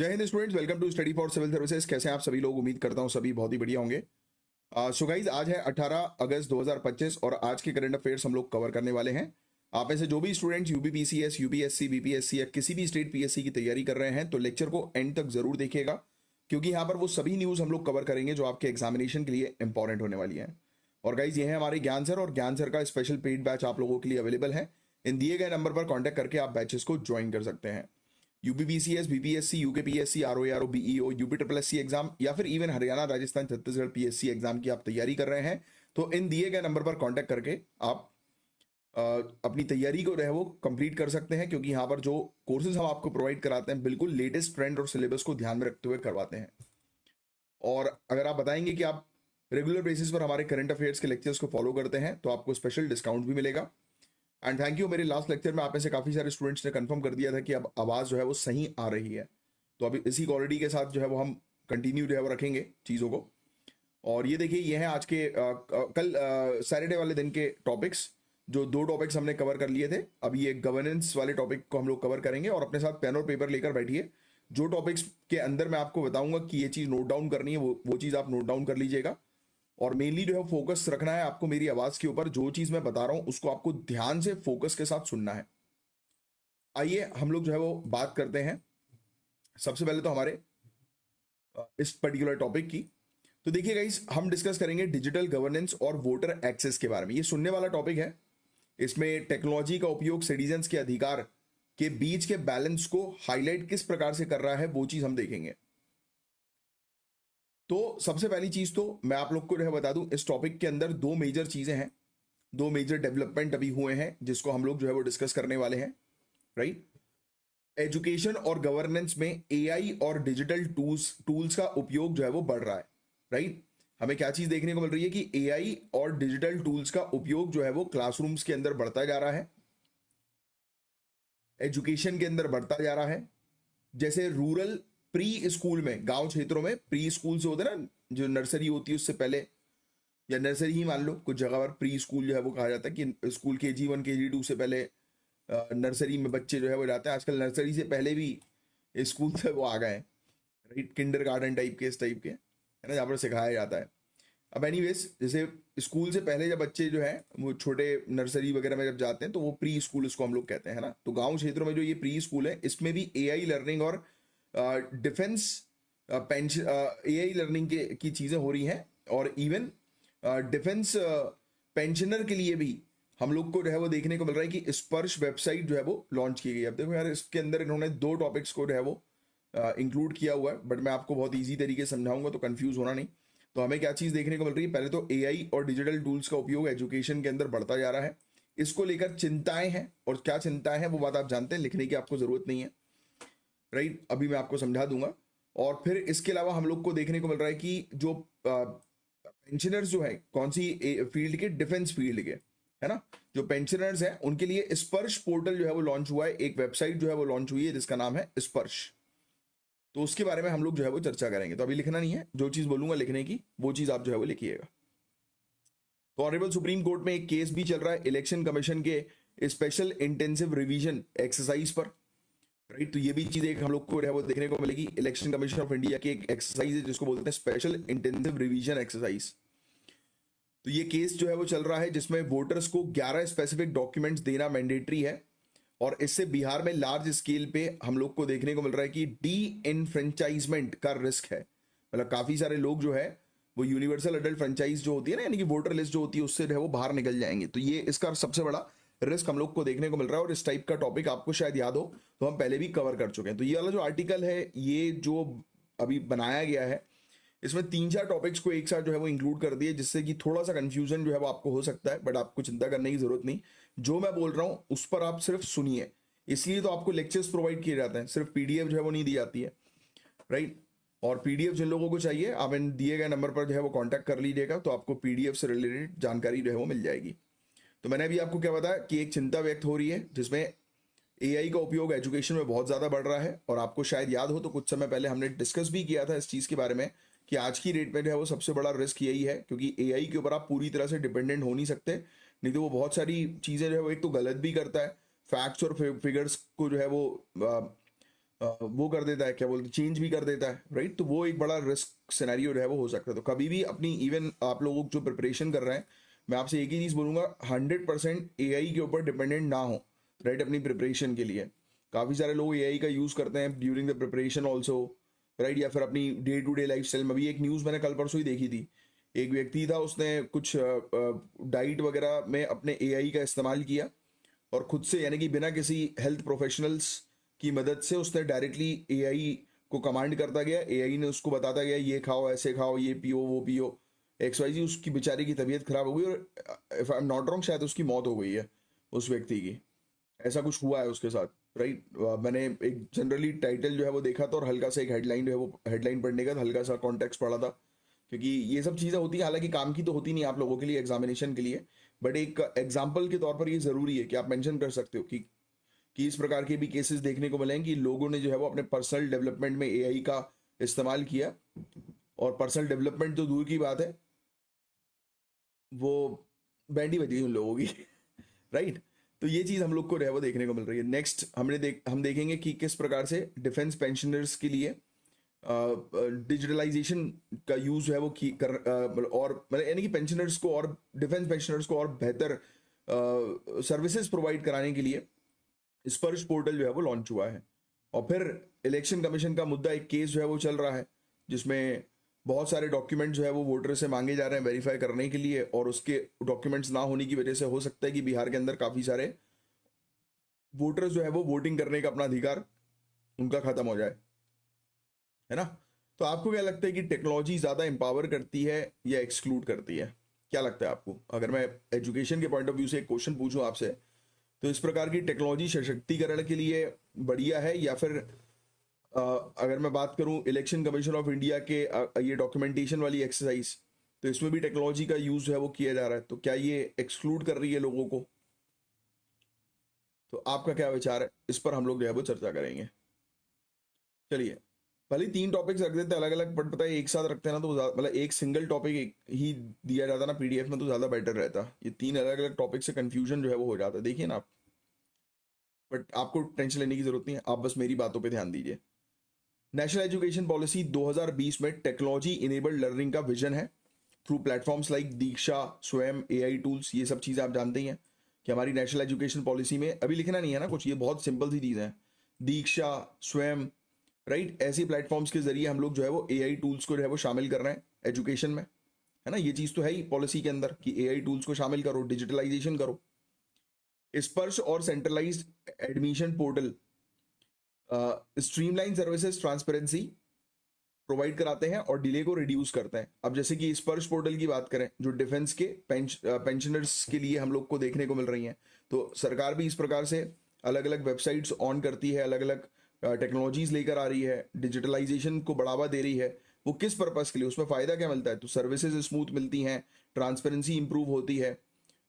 जय हिंद students, welcome to study for civil services. कैसे हैं आप सभी लोग? उम्मीद करता हूं सभी बहुत ही बढ़िया होंगे। सो गाइज, आज है 18 अगस्त 2025 और आज के करंट अफेयर्स हम लोग कवर करने वाले हैं। आप में से जो भी स्टूडेंट्स यूपीपीसीएस, यूपीएससी, बीपीएससी या किसी भी स्टेट पीएससी की तैयारी कर रहे हैं तो लेक्चर को एंड तक जरूर देखिएगा, क्योंकि यहाँ पर वो सभी न्यूज़ हम लोग कवर करेंगे जो आपके एग्जामिनेशन के लिए इंपॉर्टेंट होने वाली है। और गाइज, ये है हमारे ज्ञान सर, और ज्ञान सर का स्पेशल पेड बैच आप लोगों के लिए अवेलेबल है। इन दिए गए नंबर पर कॉन्टैक्ट करके आप बैचेस को ज्वाइन कर सकते हैं। UPPCS, BPSC, UKPSC, ROR, BEO, UP triple SC exam या फिर even Haryana, Rajasthan, Chhattisgarh PSC exam की आप तैयारी कर रहे हैं तो इन दिए गए नंबर पर कांटेक्ट करके आप अपनी तैयारी को वो कंप्लीट कर सकते हैं, क्योंकि यहाँ पर जो कोर्सेज हम आपको प्रोवाइड कराते हैं बिल्कुल लेटेस्ट ट्रेंड और सिलेबस को ध्यान में रखते हुए करवाते हैं। और अगर आप बताएंगे कि आप रेगुलर बेसिस पर हमारे करंट अफेयर्स के लेक्चर्स को फॉलो करते हैं तो आपको स्पेशल डिस्काउंट भी मिलेगा। एंड थैंक यू, मेरे लास्ट लेक्चर में आप में से काफ़ी सारे स्टूडेंट्स ने कंफर्म कर दिया था कि अब आवाज़ जो है वो सही आ रही है, तो अभी इसी क्वालिटी के साथ जो है वो हम कंटिन्यू जो है वो रखेंगे चीज़ों को। और ये देखिए, ये है आज के कल सैटरडे वाले दिन के टॉपिक्स। जो दो टॉपिक्स हमने कवर कर लिए थे, अभी ये गवर्नेंस वाले टॉपिक को हम लोग कवर करेंगे। और अपने साथ पेन और पेपर लेकर बैठिए। जो टॉपिक्स के अंदर मैं आपको बताऊंगा कि ये चीज़ नोट डाउन करनी है, वो चीज़ आप नोट डाउन कर लीजिएगा। और मेनली जो है फोकस रखना है आपको मेरी आवाज के ऊपर। जो चीज मैं बता रहा हूं उसको आपको ध्यान से फोकस के साथ सुनना है। आइए हम लोग जो है वो बात करते हैं सबसे पहले तो हमारे इस पर्टिकुलर टॉपिक की। तो देखिए गाइस, हम डिस्कस करेंगे डिजिटल गवर्नेंस और वोटर एक्सेस के बारे में। ये सुनने वाला टॉपिक है। इसमें टेक्नोलॉजी का उपयोग सिटीजन्स के अधिकार के बीच के बैलेंस को हाईलाइट किस प्रकार से कर रहा है, वो चीज हम देखेंगे। तो सबसे पहली चीज तो मैं आप लोग को जो है बता दूं, इस टॉपिक के अंदर दो मेजर चीजें हैं, दो मेजर डेवलपमेंट अभी हुए हैं जिसको हम लोग जो है वो डिस्कस करने वाले हैं। राइट, एजुकेशन और गवर्नेंस में एआई और डिजिटल टूल्स का उपयोग जो है वो बढ़ रहा है। राइट, हमें क्या चीज देखने को मिल रही है कि एआई और डिजिटल टूल्स का उपयोग जो है वो क्लासरूम्स के अंदर बढ़ता जा रहा है, एजुकेशन के अंदर बढ़ता जा रहा है। जैसे रूरल प्री स्कूल में, गांव क्षेत्रों में प्री स्कूल से होते ना, जो नर्सरी होती है उससे पहले, या नर्सरी ही मान लो, कुछ जगह पर प्री स्कूल जो है वो कहा जाता है कि स्कूल KG1 KG2 से पहले नर्सरी में बच्चे जो है वो जाते हैं। आजकल नर्सरी से पहले भी स्कूल से वो आ गए हैं, राइट, किंडर गार्डन टाइप के, इस टाइप के, है ना, जहाँ पर सिखाया जाता है। अब एनीवेज, जैसे स्कूल से पहले जब बच्चे जो है वो छोटे नर्सरी वगैरह में जब जाते हैं तो वो प्री स्कूल उसको हम लोग कहते हैं, है ना। तो गांव क्षेत्रों में जो ये प्री स्कूल है, इसमें भी एआई लर्निंग और डिफेंस पेंशन, एआई लर्निंग की चीज़ें हो रही हैं। और इवन डिफेंस पेंशनर के लिए भी हम लोग को जो है वो देखने को मिल रहा है कि स्पर्श वेबसाइट जो है वो लॉन्च की गई है। अब देखो यार, इसके अंदर इन्होंने दो टॉपिक्स को जो है वो इंक्लूड किया हुआ है, बट मैं आपको बहुत ईजी तरीके से समझाऊंगा तो कंफ्यूज होना नहीं। तो हमें क्या चीज़ देखने को मिल रही है, पहले तो एआई और डिजिटल टूल्स का उपयोग एजुकेशन के अंदर बढ़ता जा रहा है। इसको लेकर चिंताएं हैं, और क्या चिंताएं हैं वो बात आप जानते हैं, लिखने की आपको जरूरत नहीं है। राइट, अभी मैं आपको समझा दूंगा। और फिर इसके अलावा हम लोग को देखने को मिल रहा है कि जो पेंशनर्स जो है, कौन सी फील्ड के, डिफेंस फील्ड के, है ना, जो पेंशनर्स हैं उनके लिए स्पर्श पोर्टल जो है वो लॉन्च हुआ है। एक वेबसाइट जो है वो लॉन्च हुई है जिसका नाम है स्पर्श। तो उसके बारे में हम लोग जो है वो चर्चा करेंगे। तो अभी लिखना नहीं है, जो चीज बोलूंगा लिखने की वो चीज आप जो है वो लिखिएगा। तो ऑनरेबल सुप्रीम कोर्ट में एक केस भी चल रहा है इलेक्शन कमीशन के स्पेशल इंटेंसिव रिवीजन एक्सरसाइज पर। राइट, तो ये भी चीज एक हम लोग को वो देखने को मिलेगी। इलेक्शन कमीशन ऑफ इंडिया की एक एक्सरसाइज है जिसको बोलते हैं स्पेशल इंटेंसिव रिवीजन एक्सरसाइज। तो ये केस जो है वो चल रहा है जिसमें वोटर्स को 11 स्पेसिफिक डॉक्यूमेंट्स देना मैंडेटरी है। और इससे बिहार में लार्ज स्केल पे हम लोग को देखने को मिल रहा है कि डी इनफ्रेंचाइजमेंट का रिस्क है। मतलब काफी सारे लोग जो है वो यूनिवर्सल अडल्ट फ्रेंचाइज जो होती है ना, यानी कि वोटर लिस्ट जो होती है, उससे जो है वो बाहर निकल जाएंगे। तो ये इसका सबसे बड़ा रिस्क हम लोग को देखने को मिल रहा है। और इस टाइप का टॉपिक आपको शायद याद हो तो हम पहले भी कवर कर चुके हैं। तो ये वाला जो आर्टिकल है, ये जो अभी बनाया गया है, इसमें 3-4 टॉपिक्स को एक साथ जो है वो इंक्लूड कर दिए, जिससे कि थोड़ा सा कंफ्यूजन जो है वो आपको हो सकता है, बट आपको चिंता करने की जरूरत नहीं। जो मैं बोल रहा हूं उस पर आप सिर्फ सुनिए। इसलिए तो आपको लेक्चर्स प्रोवाइड किए जाते हैं, सिर्फ पीडीएफ जो है वो नहीं दी जाती है। राइट, और पीडीएफ जिन लोगों को चाहिए, आप इन दिए गए नंबर पर जो है वो कांटेक्ट कर लीजिएगा, तो आपको पीडीएफ से रिलेटेड जानकारी जो है वो मिल जाएगी। तो मैंने अभी आपको क्या बताया कि एक चिंता व्यक्त हो रही है जिसमें एआई का उपयोग एजुकेशन में बहुत ज़्यादा बढ़ रहा है। और आपको शायद याद हो तो कुछ समय पहले हमने डिस्कस भी किया था इस चीज़ के बारे में कि आज की डेट में जो है वो सबसे बड़ा रिस्क यही है, क्योंकि एआई के ऊपर आप पूरी तरह से डिपेंडेंट हो नहीं सकते। नहीं तो वो बहुत सारी चीज़ें जो है वो एक तो गलत भी करता है, फैक्ट्स और फिगर्स को जो है वो वो कर देता है, क्या बोलते हैं, चेंज भी कर देता है, राइट। तो वो एक बड़ा रिस्क सिनेरियो जो है वो हो सकता है। तो कभी भी अपनी, इवन आप लोगों जो प्रिपरेशन कर रहे हैं, मैं आपसे एक ही चीज़ बोलूँगा, 100% AI के ऊपर डिपेंडेंट ना हो, राइट, अपनी प्रिपरेशन के लिए। काफ़ी सारे लोग AI का यूज़ करते हैं during the preparation also, right, या फिर अपनी day to day lifestyle में। अभी एक न्यूज़ मैंने कल परसों ही देखी थी, एक व्यक्ति था, उसने कुछ डाइट वगैरह में अपने AI का इस्तेमाल किया, और खुद से, यानी कि बिना किसी हेल्थ प्रोफेशनल्स की मदद से, उसने डायरेक्टली AI को कमांड करता गया, AI ने उसको बताता गया ये खाओ, ऐसे खाओ, ये पियो, वो पियो, XYZ। उसकी बेचारे की तबीयत खराब हो गई, और if I am not wrong शायद उसकी मौत हो गई है उस व्यक्ति की। ऐसा कुछ हुआ है उसके साथ, राइट। मैंने एक जनरली टाइटल जो है वो देखा था, और हल्का सा एक हेडलाइन जो है वो हेडलाइन पढ़ने का हल्का सा कॉन्टेक्स्ट पढ़ा था, क्योंकि ये सब चीज़ें होती हैं, हालांकि काम की तो होती नहीं आप लोगों के लिए एग्जामिनेशन के लिए, बट एक एग्जाम्पल के तौर पर ये ज़रूरी है कि आप मेंशन कर सकते हो कि इस प्रकार के भी केसेस देखने को मिले हैं कि लोगों ने जो है वो अपने पर्सनल डेवलपमेंट में AI का इस्तेमाल किया, और पर्सनल डेवलपमेंट तो दूर की बात है, वो बैंडी बज गई उन लोगों की राइट। तो ये चीज़ हम लोग को जो है वो देखने को मिल रही है। नेक्स्ट हम देखेंगे कि किस प्रकार से डिफेंस पेंशनर्स के लिए डिजिटलाइजेशन का यूज जो है वो और मतलब यानी कि पेंशनर्स को और डिफेंस पेंशनर्स को और बेहतर सर्विसेज प्रोवाइड कराने के लिए स्पर्श पोर्टल जो है वो लॉन्च हुआ है। और फिर इलेक्शन कमीशन का मुद्दा, एक केस जो है वो चल रहा है, जिसमें बहुत सारे डॉक्यूमेंट जो है वो वोटर से मांगे जा रहे हैं वेरीफाई करने के लिए, और उसके डॉक्यूमेंट्स ना होने की वजह से हो सकता है कि बिहार के अंदर काफ़ी सारे वोटर्स जो है वो वोटिंग करने का अपना अधिकार उनका खत्म हो जाए, है ना। तो आपको क्या लगता है कि टेक्नोलॉजी ज़्यादा एम्पावर करती है या एक्सक्लूड करती है? क्या लगता है आपको? अगर मैं एजुकेशन के पॉइंट ऑफ व्यू से एक क्वेश्चन पूछूं आपसे, तो इस प्रकार की टेक्नोलॉजी सशक्तिकरण के लिए बढ़िया है, या फिर अगर मैं बात करूं इलेक्शन कमीशन ऑफ इंडिया के ये डॉक्यूमेंटेशन वाली एक्सरसाइज, तो इसमें भी टेक्नोलॉजी का यूज है वो किया जा रहा है, तो क्या ये एक्सक्लूड कर रही है लोगों को? तो आपका क्या विचार है इस पर, हम लोग जो है वो चर्चा करेंगे। चलिए, भले ही 3 टॉपिक्स रख देते अलग अलग, बट पता है एक साथ रखते हैं ना तो मतलब एक सिंगल टॉपिक ही दिया जाता ना PDF में, तो ज़्यादा बेटर रहता। ये 3 अलग अलग टॉपिक से कंफ्यूजन जो है वो हो जाता है, देखिए ना आप। बट आपको टेंशन लेने की जरूरत नहीं है, आप बस मेरी बातों पे ध्यान दीजिए। नेशनल एजुकेशन पॉलिसी 2020 में टेक्नोलॉजी इनेबल्ड लर्निंग का विजन है थ्रू प्लेटफॉर्म्स लाइक दीक्षा, स्वयं, AI टूल्स। ये सब चीज़ें आप जानते ही हैं कि हमारी नेशनल एजुकेशन पॉलिसी में अभी लिखना नहीं है ना कुछ, ये बहुत सिंपल सी चीज़ें हैं। दीक्षा, स्वयं, राइट, ऐसी प्लेटफॉर्म्स के जरिए हम लोग जो है वो AI टूल्स को जो है वो शामिल कर रहे हैं एजुकेशन में, है ना। ये चीज़ तो है ही पॉलिसी के अंदर कि AI टूल्स को शामिल करो, डिजिटलाइजेशन करो। स्पर्श और centralised admission portal streamline services, transparency provide कराते हैं और डिले को रिड्यूस करते हैं। अब जैसे कि स्पर्श पोर्टल की बात करें, जो डिफेंस के पेंशनर्स के लिए हम लोग को देखने को मिल रही हैं, तो सरकार भी इस प्रकार से अलग अलग वेबसाइट्स ऑन करती है, अलग अलग टेक्नोलॉजीज लेकर आ रही है, डिजिटलाइजेशन को बढ़ावा दे रही है। वो किस पर्पस के लिए, उसमें फ़ायदा क्या मिलता है? तो सर्विसेज स्मूथ मिलती हैं, ट्रांसपेरेंसी इंप्रूव होती है,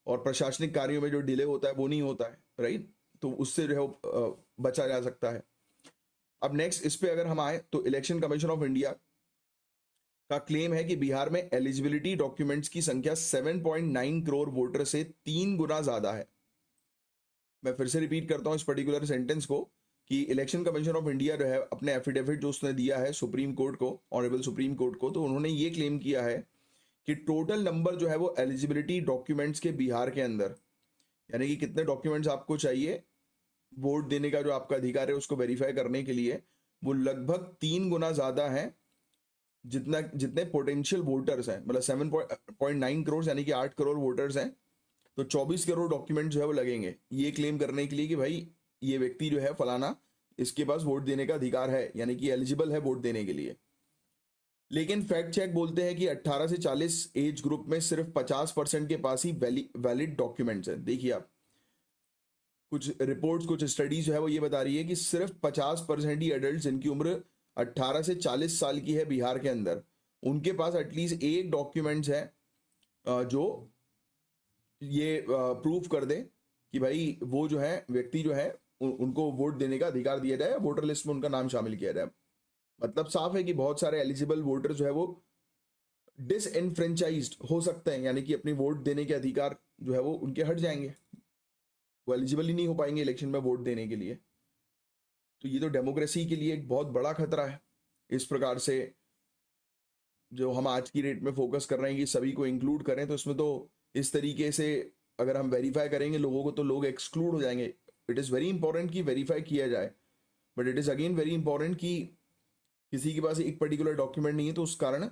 और प्रशासनिक कार्यों में जो डिले होता है वो नहीं होता है, राइट। तो उससे जो है बचा जा सकता है। अब नेक्स्ट इस पे अगर हम आए, तो इलेक्शन कमीशन ऑफ इंडिया का क्लेम है कि बिहार में एलिजिबिलिटी डॉक्यूमेंट्स की संख्या 7.9 करोड़ वोटर से 3 गुना ज्यादा है। मैं फिर से रिपीट करता हूं इस पर्टिकुलर सेंटेंस को, कि इलेक्शन कमीशन ऑफ इंडिया जो है अपने एफिडेविट जो उसने दिया है सुप्रीम कोर्ट को, ऑनरेबल सुप्रीम कोर्ट को, तो उन्होंने ये क्लेम किया है कि टोटल नंबर जो है वो एलिजिबिलिटी डॉक्यूमेंट्स के बिहार के अंदर, यानी कि कितने डॉक्यूमेंट्स आपको चाहिए वोट देने का जो आपका अधिकार है उसको वेरीफाई करने के लिए, वो लगभग 3 गुना ज्यादा है जितने पोटेंशियल वोटर्स हैं। मतलब 7.9 करोड़ यानी कि 8 करोड़ वोटर्स हैं, तो 24 करोड़ डॉक्यूमेंट जो है वो लगेंगे ये क्लेम करने के लिए कि भाई ये व्यक्ति जो है फलाना, इसके पास वोट देने का अधिकार है, यानी कि एलिजिबल है वोट देने के लिए। लेकिन फैक्ट चेक बोलते हैं कि 18 से 40 एज ग्रुप में सिर्फ 50% के पास ही वैलिड डॉक्यूमेंट्स हैं। देखिए आप, कुछ रिपोर्ट्स, कुछ स्टडीज जो है वो ये बता रही है कि सिर्फ 50% ही एडल्ट जिनकी उम्र 18 से 40 साल की है बिहार के अंदर, उनके पास एटलीस्ट एक डॉक्यूमेंट्स है जो ये प्रूफ कर दे कि भाई वो जो है व्यक्ति जो है उनको वोट देने का अधिकार दिया जाए, वोटर लिस्ट में उनका नाम शामिल किया जाए। मतलब साफ है कि बहुत सारे एलिजिबल वोटर जो है वो डिसएनफ्रेंचाइज्ड हो सकते हैं, यानी कि अपनी वोट देने के अधिकार जो है वो उनके हट जाएंगे, वो एलिजिबल ही नहीं हो पाएंगे इलेक्शन में वोट देने के लिए। तो ये तो डेमोक्रेसी के लिए एक बहुत बड़ा खतरा है। इस प्रकार से जो हम आज की डेट में फोकस कर रहे हैं कि सभी को इंक्लूड करें, तो इसमें तो इस तरीके से अगर हम वेरीफाई करेंगे लोगों को तो लोग एक्सक्लूड हो जाएंगे। इट इज़ वेरी इंपॉर्टेंट कि वेरीफाई किया जाए, but it is again very important कि किसी के पास एक पर्टिकुलर डॉक्यूमेंट नहीं है तो उस कारण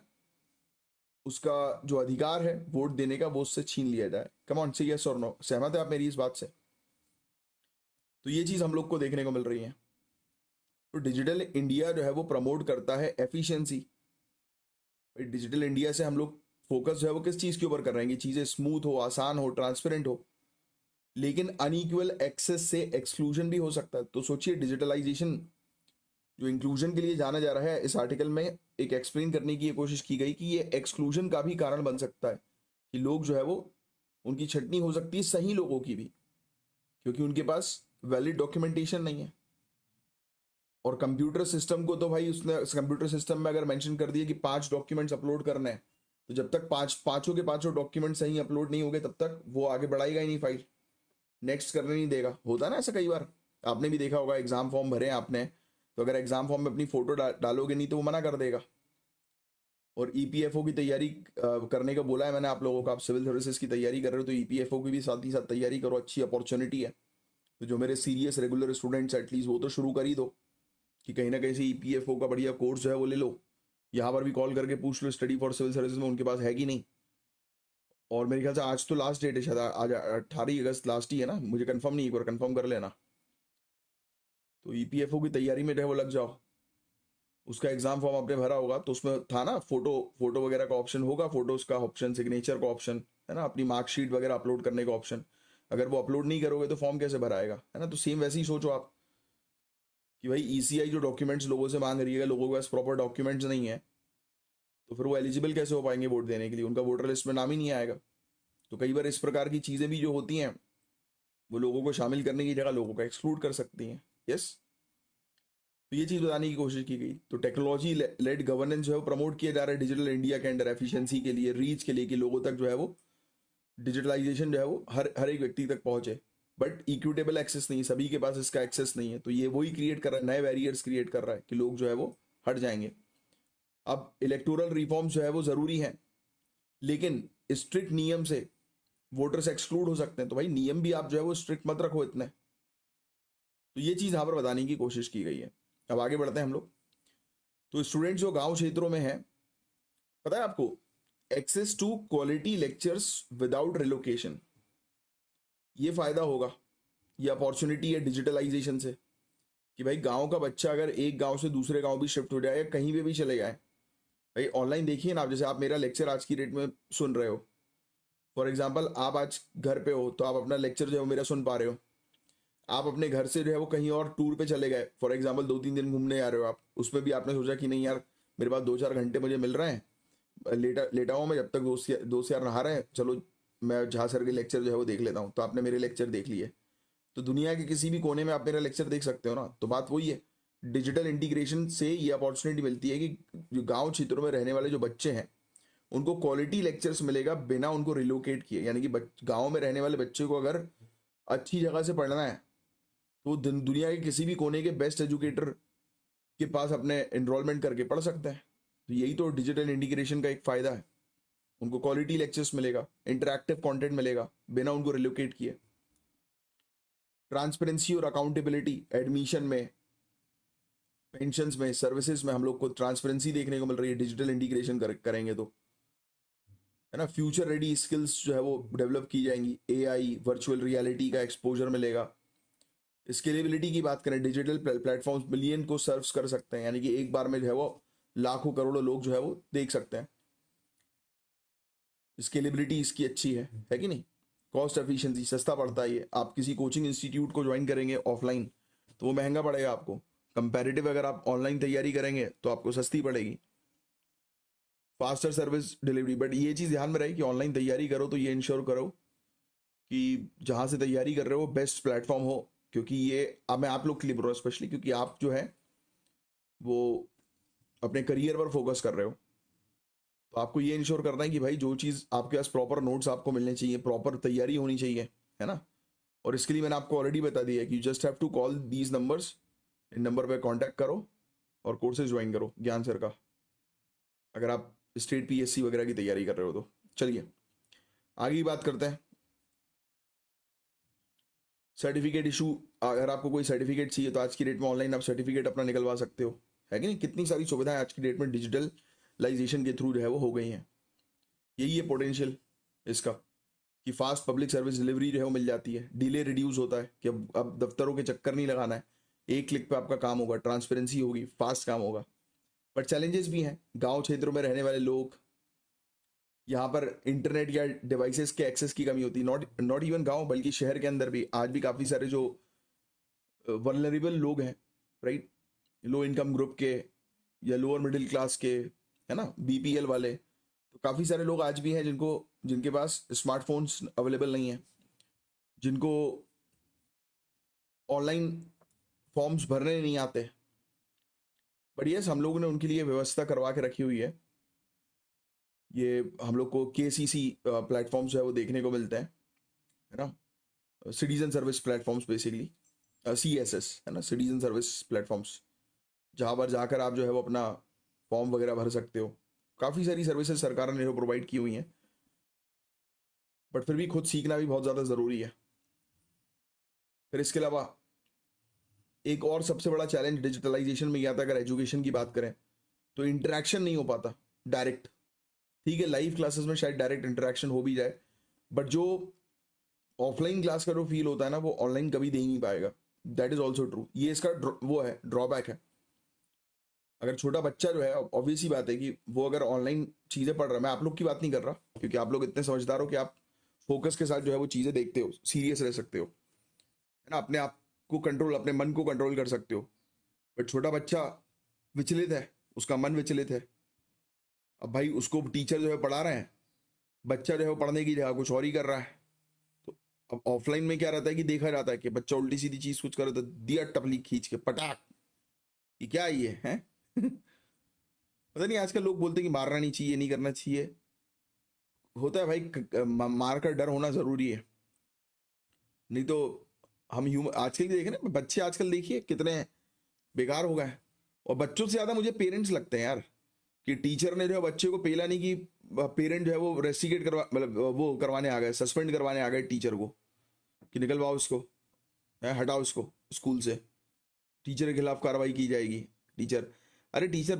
उसका जो अधिकार है वोट देने का वो उससे छीन लिया जाए। कम ऑन से यस और नो, सहमत है आप मेरी इस बात से? तो ये चीज़ हम लोग को देखने को मिल रही है। तो डिजिटल इंडिया जो है वो प्रमोट करता है एफिशिएंसी। डिजिटल इंडिया से हम लोग फोकस जो है वो किस चीज़ के ऊपर कर रहे हैं कि चीज़ें स्मूथ हो, आसान हो, ट्रांसपेरेंट हो, लेकिन अनइक्वल एक्सेस से एक्सक्लूजन भी हो सकता है। तो सोचिए डिजिटलाइजेशन जो इंक्लूजन के लिए जाना जा रहा है, इस आर्टिकल में एक एक्सप्लेन करने की ये कोशिश की गई कि ये एक्सक्लूजन का भी कारण बन सकता है कि लोग जो है वो उनकी छटनी हो सकती है सही लोगों की भी, क्योंकि उनके पास वैलिड डॉक्यूमेंटेशन नहीं है। और कंप्यूटर सिस्टम को तो भाई उसने कंप्यूटर सिस्टम में अगर मेंशन कर दिया कि 5 डॉक्यूमेंट्स अपलोड करने हैं, तो जब तक पांचों के पांचों डॉक्यूमेंट सही अपलोड नहीं होंगे तब तक वो आगे बढ़ाएगा ही नहीं, फाइल नेक्स्ट करने नहीं देगा। होता है ना ऐसा, कई बार आपने भी देखा होगा, एग्जाम फॉर्म भरे आपने, तो अगर एग्जाम फॉर्म में अपनी फोटो डालोगे नहीं तो वो मना कर देगा। और ईपीएफओ की तैयारी करने का बोला है मैंने आप लोगों को, आप सिविल सर्विसेज की तैयारी कर रहे हो तो ईपीएफओ की भी साथ ही साथ तैयारी करो, अच्छी अपॉर्चुनिटी है। तो जो मेरे सीरियस रेगुलर स्टूडेंट्स एटलीस्ट वो तो शुरू कर ही दो कि कहीं ना कहीं से ईपीएफओ का बढ़िया कोर्स जो है वो ले लो। यहाँ पर भी कॉल करके पूछ लो स्टडी फॉर सिविल सर्विसेज में उनके पास है कि नहीं। और मेरे ख्याल से आज तो लास्ट डेट है, शायद आज 18 अगस्त लास्ट ही है ना, मुझे कंफर्म नहीं, एक बार कंफर्म कर लेना। तो ईपीएफओ की तैयारी में जो है वो लग जाओ। उसका एग्जाम फॉर्म आपने भरा होगा तो उसमें था ना फोटो वगैरह का ऑप्शन होगा, फोटोज का ऑप्शन, सिग्नेचर का ऑप्शन है ना, अपनी मार्कशीट वगैरह अपलोड करने का ऑप्शन। अगर वो अपलोड नहीं करोगे तो फॉर्म कैसे भराएगा, है ना। तो सेम वैसे ही सोचो आप कि भाई ईसीआई जो डॉक्यूमेंट्स लोगों से मांग रही है, लोगों के पास प्रॉपर डॉक्यूमेंट्स नहीं है तो फिर वो एलिजिबल कैसे हो पाएंगे वोट देने के लिए, उनका वोटर लिस्ट में नाम ही नहीं आएगा। तो कई बार इस प्रकार की चीज़ें भी जो होती हैं वो लोगों को शामिल करने की जगह लोगों को एक्सक्लूड कर सकती हैं। यस, तो ये चीज़ बताने की कोशिश की गई। तो टेक्नोलॉजी लेड गवर्नेंस जो है वो प्रमोट किया जा रहा है डिजिटल इंडिया के अंडर, एफिशिएंसी के लिए, रीच के लिए, कि लोगों तक जो है वो डिजिटलाइजेशन जो है वो हर एक व्यक्ति तक पहुंचे। बट इक्विटेबल एक्सेस नहीं, सभी के पास इसका एक्सेस नहीं है, तो ये वही क्रिएट कर रहा है, नए बैरियर्स क्रिएट कर रहा है कि लोग जो है वो हट जाएंगे। अब इलेक्टोरल रिफॉर्म्स जो है वो ज़रूरी है, लेकिन स्ट्रिक्ट नियम से वोटर्स एक्सक्लूड हो सकते हैं। तो भाई नियम भी आप जो है वो स्ट्रिक्ट मत रखो इतने। तो ये चीज़ यहाँ पर बताने की कोशिश की गई है। अब आगे बढ़ते हैं हम लोग। तो स्टूडेंट्स जो गांव क्षेत्रों में है, पता है आपको, access to quality lectures without relocation, ये फायदा होगा, ये अपॉर्चुनिटी है डिजिटलाइजेशन से कि भाई गांव का बच्चा अगर एक गांव से दूसरे गांव भी शिफ्ट हो जाए या कहीं भी चले जाए, भाई ऑनलाइन देखिए ना आप, जैसे आप मेरा लेक्चर आज की डेट में सुन रहे हो, फॉर एग्जाम्पल आप आज घर पे हो तो आप अपना लेक्चर जो है वो मेरा सुन पा रहे हो। आप अपने घर से जो है वो कहीं और टूर पे चले गए, फॉर एग्जाम्पल 2-3 दिन घूमने आ रहे हो आप, उसमें भी आपने सोचा कि नहीं यार मेरे पास 2-4 घंटे मुझे मिल रहे हैं, लेटा हुआ मैं, जब तक दोस्त यार नहा रहे हैं, चलो मैं झा सर के लेक्चर जो है वो देख लेता हूँ। तो आपने मेरे लेक्चर देख लिए, तो दुनिया के किसी भी कोने में आप मेरा लेक्चर देख सकते हो ना। तो बात वही है, डिजिटल इंटीग्रेशन से ये अपॉर्चुनिटी मिलती है कि जो गाँव क्षेत्रों में रहने वाले जो बच्चे हैं उनको क्वालिटी लेक्चर्स मिलेगा बिना उनको रिलोकेट किए। यानी कि गाँव में रहने वाले बच्चे को अगर अच्छी जगह से पढ़ना है तो दुनिया के किसी भी कोने के बेस्ट एजुकेटर के पास अपने एनरोलमेंट करके पढ़ सकते हैं। तो यही तो डिजिटल इंटीग्रेशन का एक फायदा है, उनको क्वालिटी लेक्चर्स मिलेगा, इंटरैक्टिव कंटेंट मिलेगा बिना उनको रिलोकेट किए। ट्रांसपेरेंसी और अकाउंटेबिलिटी, एडमिशन में, पेंशंस में, सर्विसेज में हम लोग को ट्रांसपेरेंसी देखने को मिल रही है डिजिटल इंटीग्रेशन करेंगे तो, है ना। फ्यूचर रेडी स्किल्स जो है वो डेवलप की जाएंगी, एआई, वर्चुअल रियलिटी का एक्सपोजर मिलेगा। स्केलेबिलिटी की बात करें, डिजिटल प्लेटफॉर्म्स मिलियन को सर्व कर सकते हैं, यानी कि एक बार में जो है वो लाखों करोड़ों लोग जो है वो देख सकते हैं। स्केलेबिलिटी इसकी अच्छी है कि नहीं। कॉस्ट एफिशिएंसी, सस्ता पड़ता है ये। आप किसी कोचिंग इंस्टीट्यूट को ज्वाइन करेंगे ऑफलाइन तो वो महंगा पड़ेगा आपको, कंपैरेटिव अगर आप ऑनलाइन तैयारी करेंगे तो आपको सस्ती पड़ेगी। फास्टर सर्विस डिलीवरी, बट ये चीज़ ध्यान में रहे कि ऑनलाइन तैयारी करो तो ये इंश्योर करो कि जहाँ से तैयारी कर रहे हो बेस्ट प्लेटफॉर्म हो, क्योंकि ये अब मैं आप लोग के लिए बोल रहा हूँ स्पेशली, क्योंकि आप जो है वो अपने करियर पर फोकस कर रहे हो। तो आपको ये इंश्योर करना है कि भाई जो चीज़ आपके पास प्रॉपर नोट्स आपको मिलने चाहिए, प्रॉपर तैयारी होनी चाहिए, है ना। और इसके लिए मैंने आपको ऑलरेडी बता दिया है कि you just have to call these numbers in number पे कांटेक्ट करो और कोर्सेज ज्वाइन करो ज्ञान सर का, अगर आप स्टेट पीएससी वगैरह की तैयारी कर रहे हो तो। चलिए आगे की बात करते हैं। सर्टिफिकेट इशू, अगर आपको कोई सर्टिफिकेट चाहिए तो आज की डेट में ऑनलाइन आप सर्टिफिकेट अपना निकलवा सकते हो, है कि नहीं? कितनी सारी सुविधाएं आज की डेट में डिजिटलाइजेशन के थ्रू जो है वो हो गई हैं। यही है पोटेंशियल इसका, कि फास्ट पब्लिक सर्विस डिलीवरी जो है वो मिल जाती है, डिले रिड्यूस होता है कि अब दफ्तरों के चक्कर नहीं लगाना है, एक क्लिक पे आपका काम होगा, ट्रांसपेरेंसी होगी, फास्ट काम होगा। बट चैलेंजेस भी हैं, गांव क्षेत्रों में रहने वाले लोग, यहाँ पर इंटरनेट या डिवाइसेस के एक्सेस की कमी होती है। नॉट इवन गांव, बल्कि शहर के अंदर भी आज भी काफ़ी सारे जो वल्नरेबल लोग हैं, राइट, लो इनकम ग्रुप के या लोअर मिडिल क्लास के, है ना, बीपीएल वाले, तो काफ़ी सारे लोग आज भी हैं जिनके पास स्मार्टफोन्स अवेलेबल नहीं है, जिनको ऑनलाइन फॉर्म्स भरने नहीं आते। बट यस, हम लोगों ने उनके लिए व्यवस्था करवा के रखी हुई है। ये हम लोग को केसीसी प्लेटफॉर्म्स है वो देखने को मिलते हैं, है ना, citizen service platforms basically, CSS, है ना, सिटीजन सर्विस प्लेटफॉर्म्स, जहाँ पर जाकर आप जो है वो अपना फॉर्म वगैरह भर सकते हो। काफ़ी सारी सर्विसेज सरकार ने प्रोवाइड की हुई हैं, बट फिर भी खुद सीखना भी बहुत ज़्यादा ज़रूरी है। फिर इसके अलावा एक और सबसे बड़ा चैलेंज डिजिटलाइजेशन में यह आता है, अगर एजुकेशन की बात करें तो इंटरेक्शन नहीं हो पाता डायरेक्ट। ठीक है, लाइव क्लासेस में शायद डायरेक्ट इंटरेक्शन हो भी जाए, बट जो ऑफलाइन क्लास का जो फील होता है ना, वो ऑनलाइन कभी दे ही नहीं पाएगा। दैट इज ऑल्सो ट्रू, ये इसका वो है, ड्रॉबैक है। अगर छोटा बच्चा जो है, ऑब्वियस ही बात है कि वो अगर ऑनलाइन चीज़ें पढ़ रहा है, मैं आप लोग की बात नहीं कर रहा क्योंकि आप लोग इतने समझदार हो कि आप फोकस के साथ जो है वो चीज़ें देखते हो, सीरियस रह सकते हो, है ना, अपने आप को कंट्रोल, अपने मन को कंट्रोल कर सकते हो। बट छोटा बच्चा विचलित है, उसका मन विचलित है। अब भाई उसको टीचर जो है पढ़ा रहे हैं, बच्चा जो है वो पढ़ने की जगह कुछ और ही कर रहा है। तो अब ऑफलाइन में क्या रहता है कि देखा जाता है कि बच्चा उल्टी सीधी चीज कुछ करे तो दिया टपली खींच के पटाख, ये क्या ये है पता नहीं, आजकल लोग बोलते हैं कि मारना नहीं चाहिए, नहीं करना चाहिए। होता है भाई, मार का डर होना जरूरी है, नहीं तो हम ह्यूमन आजकल के देखे ना, बच्चे आजकल देखिए कितने बेकार हो गए। और बच्चों से ज्यादा मुझे पेरेंट्स लगते हैं यार, कि टीचर ने जो है बच्चे को पेला नहीं, कि पेरेंट जो है वो रेस्टिकेट करवा, मतलब वो करवाने आ गए, सस्पेंड करवाने आ गए टीचर को, कि निकलवाओ इसको, हटाओ इसको स्कूल से, टीचर के खिलाफ कार्रवाई की जाएगी। टीचर, अरे टीचर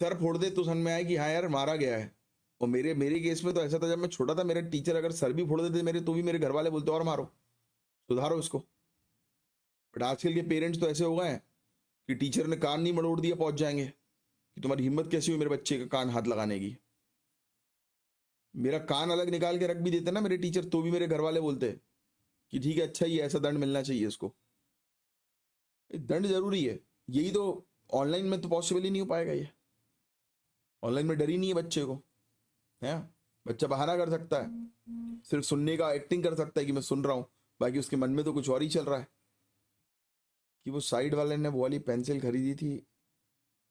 सर फोड़ दे तो समझ में आए कि हाँ यार मारा गया है। और मेरे मेरे केस में तो ऐसा था, जब मैं छोटा था, मेरे टीचर अगर सर भी फोड़ देते मेरे, तो भी मेरे घर वाले बोलते और मारो, सुधारो इसको। बट आजकल के पेरेंट्स तो ऐसे हो गए हैं कि टीचर ने कान नहीं मरोड़ दिया पहुंच जाएंगे कि तुम्हारी हिम्मत कैसी हुई मेरे बच्चे का कान हाथ लगाने की। मेरा कान अलग निकाल के रख भी देते ना मेरे टीचर, तो भी मेरे घर वाले बोलते कि ठीक है, अच्छा ही है, ऐसा दंड मिलना चाहिए इसको। दंड जरूरी है, यही तो ऑनलाइन में तो पॉसिबल ही नहीं हो पाएगा। ये ऑनलाइन में डर ही नहीं है बच्चे को, है, बच्चा बहाना कर सकता है, सिर्फ सुनने का एक्टिंग कर सकता है कि मैं सुन रहा हूं, बाकी उसके मन में तो कुछ और ही चल रहा है। कि वो साइड वाले ने वो वाली पेंसिल खरीदी थी,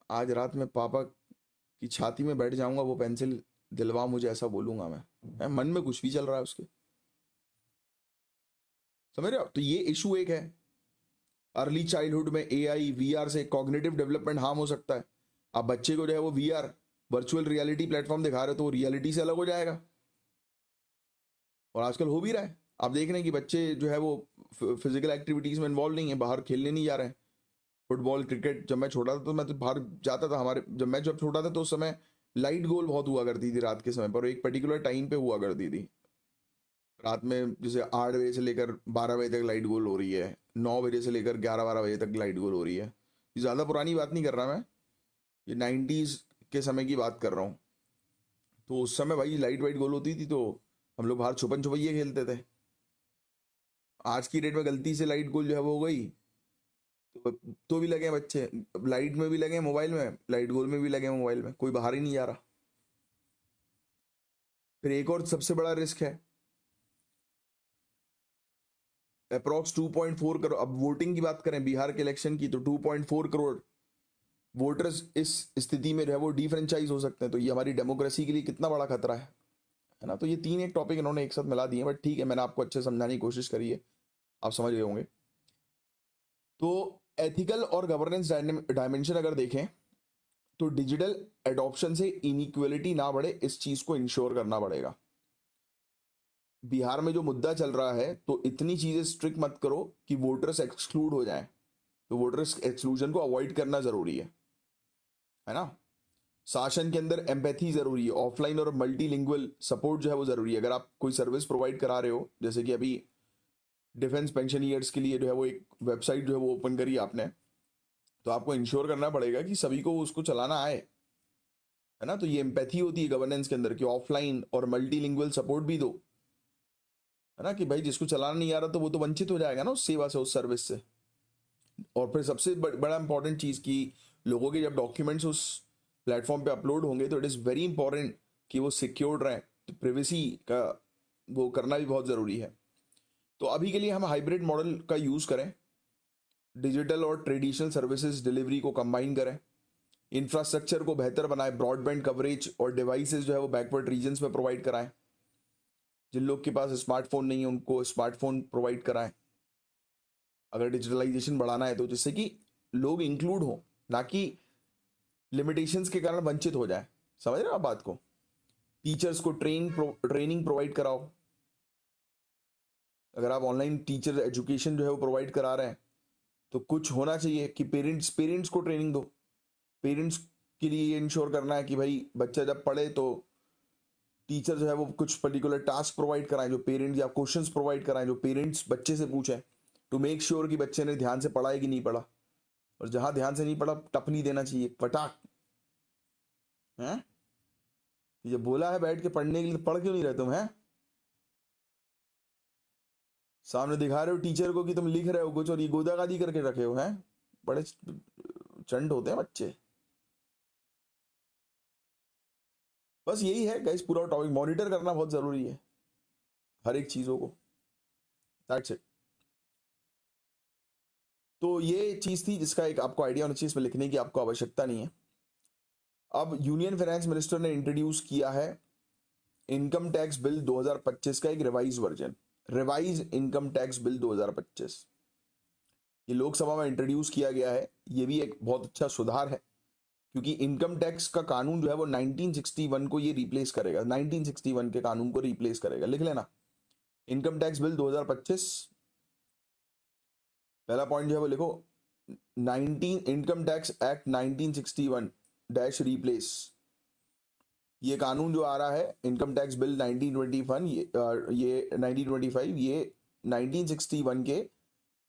आज रात में पापा की छाती में बैठ जाऊंगा, वो पेंसिल दिलवा मुझे, ऐसा बोलूंगा मैं, मन में कुछ भी चल रहा है उसके, समझ रहे हो? तो ये इशू एक है। अर्ली चाइल्डहुड में एआई वीआर से कॉग्निटिव डेवलपमेंट हार्म हो सकता है। आप बच्चे को जो है वो वीआर, वर्चुअल रियलिटी प्लेटफॉर्म दिखा रहे हो, तो वो रियलिटी से अलग हो जाएगा। और आजकल हो भी रहा है, आप देख रहे हैं कि बच्चे जो है वो फिजिकल एक्टिविटीज में इन्वॉल्व नहीं है, बाहर खेलने नहीं जा रहे हैं। फुटबॉल, क्रिकेट, जब मैं छोटा था तो मैं तो बाहर जाता था, हमारे जब छोटा था तो उस समय लाइट गोल बहुत हुआ करती थी रात के समय पर, एक पर्टिकुलर टाइम पे हुआ करती थी रात में, जैसे 8 बजे से लेकर 12 बजे तक लाइट गोल हो रही है, 9 बजे से लेकर 11-12 बजे तक लाइट गोल हो रही है। ये ज़्यादा पुरानी बात नहीं कर रहा मैं, ये 90s के समय की बात कर रहा हूँ। तो उस समय भाई लाइट वाइट गोल होती थी तो हम लोग बाहर छुपन छुपैया खेलते थे। आज की डेट में गलती से लाइट गोल जो है वो हो गई तो भी लगे बच्चे, लाइट में भी लगे मोबाइल में, लाइट गोल में भी लगे मोबाइल में, कोई बाहर ही नहीं जा रहा। फिर एक और सबसे बड़ा रिस्क है, अप्रोक्स 2.4 करोड़, अब वोटिंग की बात करें बिहार के इलेक्शन की, तो 2.4 करोड़ वोटर्स इस स्थिति में जो है वो डिफ्रेंचाइज हो सकते हैं। तो ये हमारी डेमोक्रेसी के लिए कितना बड़ा खतरा है ना। तो ये तीन एक टॉपिक इन्होंने एक साथ मिला दिए, बट ठीक है, मैंने आपको अच्छे समझाने की कोशिश करी है, आप समझ गए होंगे। तो एथिकल और गवर्नेंस डायमेंशन अगर देखें तो डिजिटल एडॉप्शन से इनइक्वलिटी ना बढ़े, इस चीज को इंश्योर करना पड़ेगा। बिहार में जो मुद्दा चल रहा है, तो इतनी चीजें स्ट्रिक्ट मत करो कि वोटर्स एक्सक्लूड हो जाएं। तो वोटर्स एक्सक्लूजन को अवॉइड करना जरूरी है ना। शासन के अंदर एम्पैथी जरूरी है, ऑफलाइन और मल्टीलिंगुअल सपोर्ट जो है वो जरूरी है। अगर आप कोई सर्विस प्रोवाइड करा रहे हो, जैसे कि अभी डिफेंस पेंशनियर्स के लिए जो है वो एक वेबसाइट जो है वो ओपन करी आपने, तो आपको इंश्योर करना पड़ेगा कि सभी को उसको चलाना आए, है ना। तो ये एम्पैथी होती है गवर्नेंस के अंदर कि ऑफलाइन और मल्टीलिंगुअल सपोर्ट भी दो, है ना, कि भाई जिसको चलाना नहीं आ रहा तो वो तो वंचित हो जाएगा ना उस सेवा से, उस सर्विस से। और फिर सबसे बड़ा इंपॉर्टेंट चीज कि लोगों के जब डॉक्यूमेंट्स उस प्लेटफॉर्म पे अपलोड होंगे तो इट इज वेरी इंपॉर्टेंट कि वो सिक्योर्ड रहे। तो प्रिवेसी का वो करना भी बहुत जरूरी है। तो अभी के लिए हम हाइब्रिड मॉडल का यूज करें, डिजिटल और ट्रेडिशनल सर्विसेज डिलीवरी को कंबाइन करें, इंफ्रास्ट्रक्चर को बेहतर बनाए, ब्रॉडबैंड कवरेज और डिवाइसेस जो है वो बैकवर्ड रीजन्स में प्रोवाइड कराएं। जिन लोग के पास स्मार्टफोन नहीं है उनको स्मार्टफोन प्रोवाइड कराएं। अगर डिजिटलाइजेशन बढ़ाना है तो जिससे कि लोग इंक्लूड हो, ना कि लिमिटेशंस के कारण वंचित हो जाए। समझ रहे हो आप बात को। टीचर्स को ट्रेनिंग प्रोवाइड कराओ। अगर आप ऑनलाइन टीचर एजुकेशन जो है वो प्रोवाइड करा रहे हैं तो कुछ होना चाहिए कि पेरेंट्स को ट्रेनिंग दो। पेरेंट्स के लिए ये इंश्योर करना है कि भाई बच्चा जब पढ़े तो टीचर जो है वो कुछ पर्टिकुलर टास्क प्रोवाइड कराएं जो पेरेंट्स, या क्वेश्चंस प्रोवाइड कराएं जो पेरेंट्स बच्चे से पूछें, टू मेक श्योर कि बच्चे ने ध्यान से पढ़ा है कि नहीं पढ़ा। और जहां ध्यान से नहीं पढ़ा टपनी देना चाहिए, पटाख है। ये बोला है बैठ के पढ़ने के लिए, पढ़ क्यों नहीं रहे तुम, हैं सामने दिखा रहे हो टीचर को कि तुम लिख रहे हो कुछ और ये गोदागादी करके रखे हो, हैं बड़े चंड होते हैं बच्चे। बस यही है गाइस, पूरा टॉपिक मॉनिटर करना बहुत जरूरी है हर एक चीजों को। That's it. तो ये चीज थी जिसका एक आपको आइडिया होना चाहिए, इसमें लिखने की आपको आवश्यकता नहीं है। अब यूनियन फाइनेंस मिनिस्टर ने इंट्रोड्यूस किया है इनकम टैक्स बिल 2025 का एक revise version, revise income tax bill 2025। ये लोकसभा में इंट्रोड्यूस किया गया है। ये भी एक बहुत अच्छा सुधार है क्योंकि इनकम टैक्स का कानून जो है वो 1961 को ये रिप्लेस करेगा, 1961 के कानून को रिप्लेस करेगा। लिख लेना, इनकम टैक्स बिल 2025। पहला पॉइंट जो है वो लिखो, 19 income tax act 1961 dash replace. ये कानून जो आ रहा है इनकम टैक्स बिल 1921, ये 1925, ये 1961 के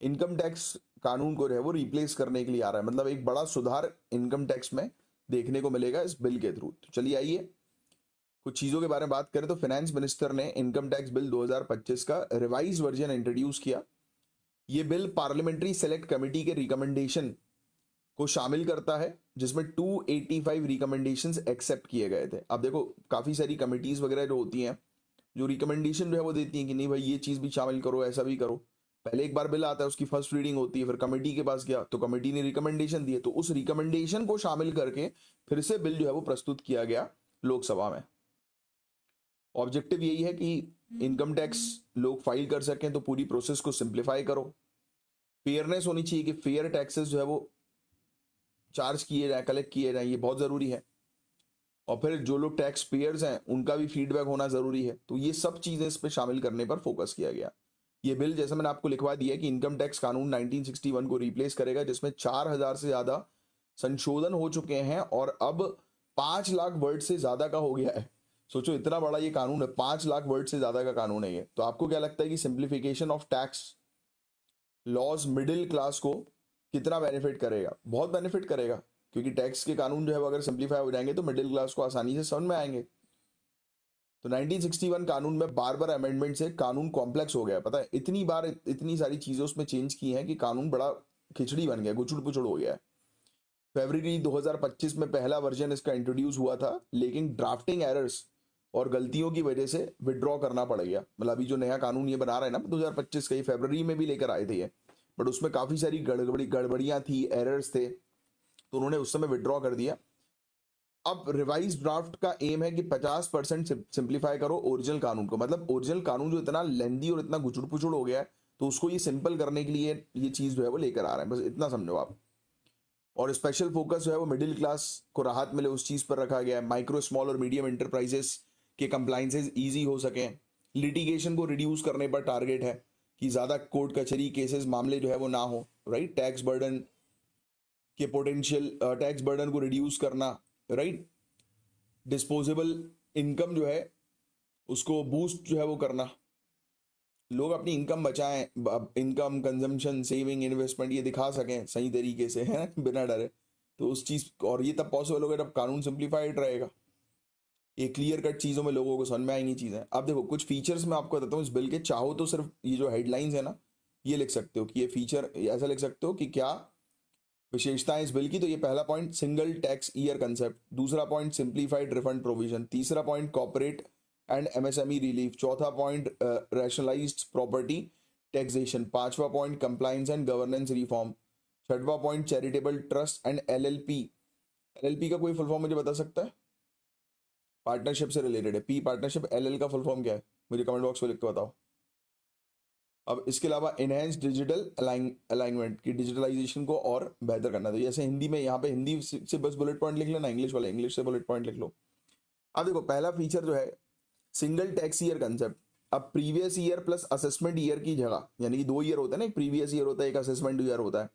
इनकम टैक्स कानून को जो है वो रिप्लेस करने के लिए आ रहा है। मतलब एक बड़ा सुधार इनकम टैक्स में देखने को मिलेगा इस बिल के थ्रू। तो चलिए आइए कुछ चीजों के बारे में बात करें। तो फाइनेंस मिनिस्टर ने इनकम टैक्स बिल 2025 का रिवाइज वर्जन इंट्रोड्यूस किया। ये बिल पार्लियामेंट्री सेलेक्ट कमेटी के रिकमेंडेशन को शामिल करता है जिसमें 285 रिकमेंडेशंस एक्सेप्ट किए गए थे। अब देखो काफी सारी कमिटीज वगैरह जो होती हैं जो रिकमेंडेशन जो है वो देती हैं कि नहीं भाई ये चीज भी शामिल करो, ऐसा भी करो। पहले एक बार बिल आता है, उसकी फर्स्ट रीडिंग होती है, फिर कमेटी के पास गया तो कमेटी ने रिकमेंडेशन दिए, तो उस रिकमेंडेशन को शामिल करके फिर से बिल जो है वो प्रस्तुत किया गया लोकसभा में। ऑब्जेक्टिव यही है कि इनकम टैक्स लोग फाइल कर सकें, तो पूरी प्रोसेस को सिंप्लीफाई करो। फेयरनेस होनी चाहिए कि फेयर टैक्सेस जो है वो चार्ज किए जाए, कलेक्ट किए जाए, ये बहुत जरूरी है। और फिर जो लोग टैक्स पेयर्स हैं उनका भी फीडबैक होना जरूरी है। तो ये सब चीजें इस पर शामिल करने पर फोकस किया गया। ये बिल जैसा मैंने आपको लिखवा दिया है कि इनकम टैक्स कानून 1961 को रिप्लेस करेगा जिसमें 4000 से ज्यादा संशोधन हो चुके हैं और अब 5 लाख वर्ड से ज्यादा का हो गया है। सोचो इतना बड़ा ये कानून है, 5 लाख वर्ड से ज्यादा का कानून है ये। तो आपको क्या लगता है कि simplification of tax laws middle class को कितना बेनिफिट करेगा? बहुत बेनिफिट करेगा, क्योंकि टैक्स के कानून जो है अगर सिंप्लीफाई हो जाएंगे तो मिडिल क्लास को आसानी से समझ में आएंगे। तो 1961 कानून में बार बार अमेंडमेंट से कानून कॉम्प्लेक्स हो गया। पता है इतनी बार इतनी सारी चीजें उसमें चेंज की हैं कि कानून बड़ा खिचड़ी बन गया, गुचुड़ पुचुड़ हो गया है। फरवरी 2025 में पहला वर्जन इसका इंट्रोड्यूस हुआ था, लेकिन ड्राफ्टिंग एरर्स और गलतियों की वजह से विड्रॉ करना पड़ गया। मतलब अभी जो नया कानून ये बना रहा है ना 2025 का, ये फरवरी में भी लेकर आए थे ये, बट उसमें काफी सारी गड़बड़ियां थी, एरर्स थे, तो उन्होंने उस समय विड्रॉ कर दिया। अब रिवाइज ड्राफ्ट का एम है कि 50% सिंप्लीफाई करो ओरिजिनल कानून को। मतलब ओरिजिनल कानून जो इतना लेंदी और इतना गुचुड़ पुचुड़ हो गया है, तो उसको ये सिंपल करने के लिए ये चीज़ जो है वो लेकर आ रहा है, बस इतना समझो आप। और स्पेशल फोकस जो है वो मिडिल क्लास को राहत मिले उस चीज़ पर रखा गया है। माइक्रो स्मॉल और मीडियम इंटरप्राइजेस के कंप्लाइंसेज ईजी हो सकें। लिटिगेशन को रिड्यूस करने पर टारगेट है कि ज़्यादा कोर्ट कचहरी केसेस मामले जो है वो ना हो, राइट। टैक्स बर्डन के पोटेंशियल टैक्स बर्डन को रिड्यूस करना, राइट। डिस्पोजेबल इनकम जो है उसको बूस्ट जो है वो करना, लोग अपनी इनकम बचाएं, इनकम, कंजम्पशन, सेविंग, इन्वेस्टमेंट ये दिखा सकें सही तरीके से, है ना, बिना डरे। तो उस चीज, और ये तब पॉसिबल होगा जब कानून सिंप्लीफाइड रहेगा, ये क्लियर कट चीजों में लोगों को समझ में आएंगी चीजें। अब देखो कुछ फीचर्स मैं आपको बताता हूँ इस बिल के। चाहो तो सिर्फ ये जो हेडलाइंस है ना, ये लिख सकते हो कि ये फीचर, ऐसा लिख सकते हो कि क्या विशेषताएं इस बिल की। तो ये पहला point single tax year concept, दूसरा पॉइंट सिंप्लीफाइड रिफंड प्रोविजन, तीसरा point corporate and MSME relief, चौथा पॉइंट रैशनलाइज्ड प्रॉपर्टी टैक्सेशन, पांचवा point compliance and governance reform, छठवां point charitable trust and LLP. LLP का कोई फुल फॉर्म मुझे बता सकता है? पार्टनरशिप से रिलेटेड है, पी पार्टनरशिप, एलएल का फुल फॉर्म क्या है मुझे कमेंट बॉक्स में लिख के बताओ। अब इसके अलावा एनहेंस डिजिटल अलाइनमेंट की डिजिटलाइजेशन को और बेहतर करना। तो जैसे हिंदी में, यहाँ पे हिंदी से बस बुलेट पॉइंट लिख लेना, इंग्लिश वाले इंग्लिश से बुलेट पॉइंट लिख लो। अब देखो पहला फीचर जो है सिंगल टैक्स ईयर कंसेप्ट। अब previous year plus assessment year की जगह, यानी कि 2 ईयर होता है ना, एक प्रीवियस ईयर होता है, एक असेसमेंट ईयर होता है,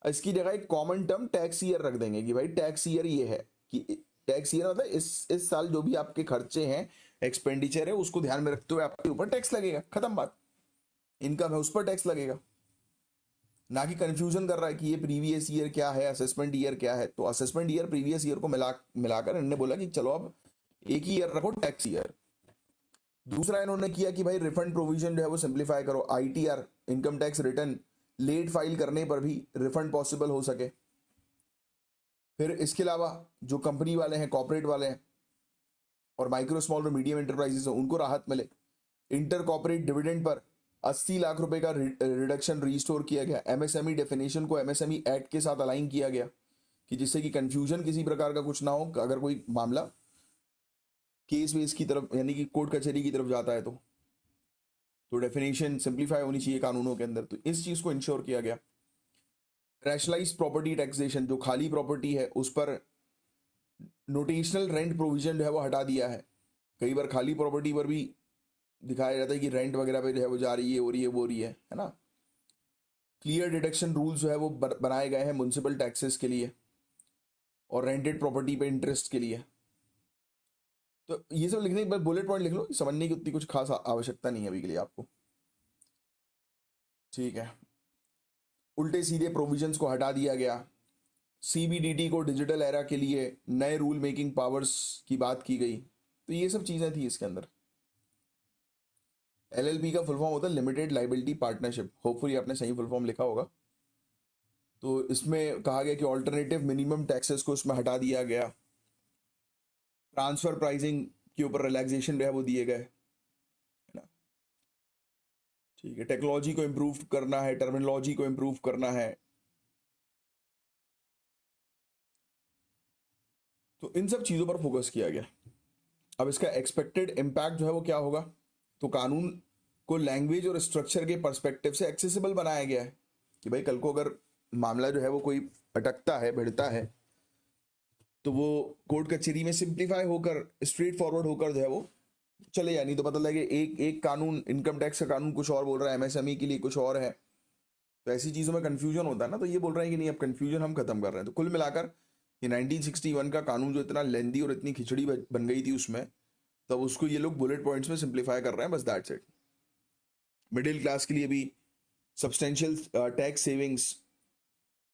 इसकी जगह एक कॉमन टर्म टैक्स ईयर रख देंगे कि भाई टैक्स ईयर ये है कि टैक्स ईयर मतलब इस साल जो भी आपके खर्चे हैं, एक्सपेंडिचर है, उसको ध्यान में रखते हुए आपके ऊपर टैक्स लगेगा, खत्म बात। इनकम है उस पर टैक्स लगेगा, ना कि कंफ्यूजन कर रहा है कि ये प्रीवियस ईयर क्या है, असेसमेंट ईयर क्या है। तो असेसमेंट ईयर प्रीवियस ईयर को मिलाकर इन्होंने बोला कि चलो अब एक ही ईयर रखो टैक्स ईयर। दूसरा इन्होंने किया कि भाई रिफंड प्रोविजन जो है वो सिंप्लीफाई करो, ITR, income tax return late file करने पर भी रिफंड पॉसिबल हो सके। फिर इसके अलावा जो कंपनी वाले हैं, कॉर्पोरेट वाले हैं और माइक्रो स्मॉल और मीडियम एंटरप्राइजेस हैं, उनको राहत मिले। Inter corporate dividend per 80 lakh रुपए का रिडक्शन रिस्टोर किया गया। एमएसएमई डेफिनेशन को एमएसएमई एक्ट के साथ अलाइन किया गया कि जिससे कि कंफ्यूजन किसी प्रकार का कुछ ना हो, अगर कोई मामला केस वेस की तरफ यानी कि कोर्ट कचहरी की तरफ जाता है तो डेफिनेशन सिंप्लीफाई होनी चाहिए कानूनों के अंदर। तो इस चीज को इंश्योर किया गया। रैशनलाइज्ड प्रॉपर्टी टैक्सेशन, जो खाली प्रॉपर्टी है उस पर नोटेशनल रेंट प्रोविजन जो है वो हटा दिया है। कई बार खाली प्रॉपर्टी पर भी दिखाया जाता है कि रेंट वगैरह पे जो है वो जा रही है, हो रही है, वो रही है ना। क्लियर डिडक्शन रूल्स जो है वो बनाए गए हैं म्युनिसिपल टैक्सेस के लिए और रेंटेड प्रॉपर्टी पे इंटरेस्ट के लिए। तो ये सब लिखने के बाद बुलेट पॉइंट लिख लो, समझने की उतनी कुछ खास आवश्यकता नहीं है अभी के लिए आपको, ठीक है। उल्टे सीधे प्रोविजंस को हटा दिया गया। सीबीडीटी को डिजिटल एरा के लिए नए रूल मेकिंग पावर्स की बात की गई। तो ये सब चीजें थी इसके अंदर। एलएलपी का फुल फॉर्म होता है लिमिटेड लाइबिलिटी पार्टनरशिप, होपफुली आपने सही फुल फॉर्म लिखा होगा। तो इसमें कहा गया कि ऑल्टरनेटिव मिनिमम टैक्सेस को इसमें हटा दिया गया। ट्रांसफर प्राइसिंग के ऊपर रिलैक्सेशन जो है वो दिए गए, है ना, ठीक है। टेक्नोलॉजी को इम्प्रूव करना है, टर्मिनोलॉजी को इम्प्रूव करना है। तो इन सब चीजों पर फोकस किया गया। अब इसका एक्सपेक्टेड इम्पैक्ट जो है वो क्या होगा, तो कानून को लैंग्वेज और स्ट्रक्चर के पर्सपेक्टिव से एक्सेसिबल बनाया गया है कि भाई कल को अगर मामला जो है वो कोई अटकता है, भिड़ता है, तो वो कोर्ट कचहरी में सिंप्लीफाई होकर, स्ट्रेट फॉरवर्ड होकर जो है वो चले जाए। नहीं तो पता लगे एक कानून, इनकम टैक्स का कानून कुछ और बोल रहा है, एमएसएमई के लिए कुछ और है। तो ऐसी चीजों में कंफ्यूजन होता है ना। तो ये बोल रहे हैं कि नहीं, अब कंफ्यूजन हम खत्म कर रहे हैं। तो कुल मिलाकर ये 1961 का कानून जो इतना लेंदी और इतनी खिचड़ी बन गई थी उसमें, तब उसको ये लोग बुलेट पॉइंट्स में सिंप्लीफाई कर रहे हैं, बस दैट्स इट। मिडिल क्लास के लिए भी सब्सटेंशियल टैक्स सेविंग्स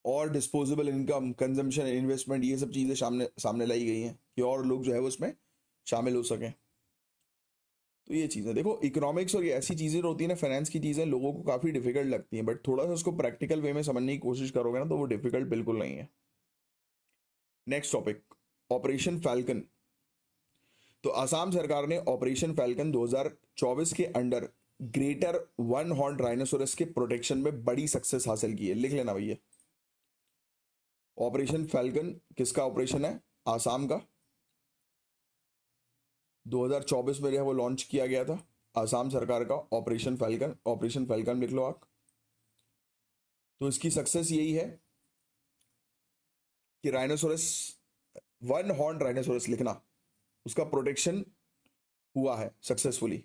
और डिस्पोजेबल इनकम, कंजम्पशन, इन्वेस्टमेंट, ये सब चीज़ें सामने लाई गई हैं कि और लोग जो है वो उसमें शामिल हो सकें। तो ये चीज़ें देखो, इकोनॉमिक्स और ये ऐसी चीज़ें होती है ना, फाइनेंस की चीज़ें लोगों को काफ़ी डिफिकल्ट लगती हैं, बट थोड़ा सा उसको प्रैक्टिकल वे में समझने की कोशिश करोगे ना तो वो डिफिकल्ट बिल्कुल नहीं है। Next topic, operation falcon. तो असम सरकार ने ऑपरेशन फैल्कन 2024 के under greater one horn rhinoceros के प्रोटेक्शन में बड़ी सक्सेस हासिल की है। लिख लेना भैया, ऑपरेशन फैल्कन किसका ऑपरेशन है, आसाम का। 2024 में जो है वो लॉन्च किया गया था आसाम सरकार का ऑपरेशन फैल्कन लिख लो आप। तो इसकी सक्सेस यही है कि राइनोसोरस, वन हॉर्न राइनोसोरस लिखना, उसका प्रोटेक्शन हुआ है सक्सेसफुली।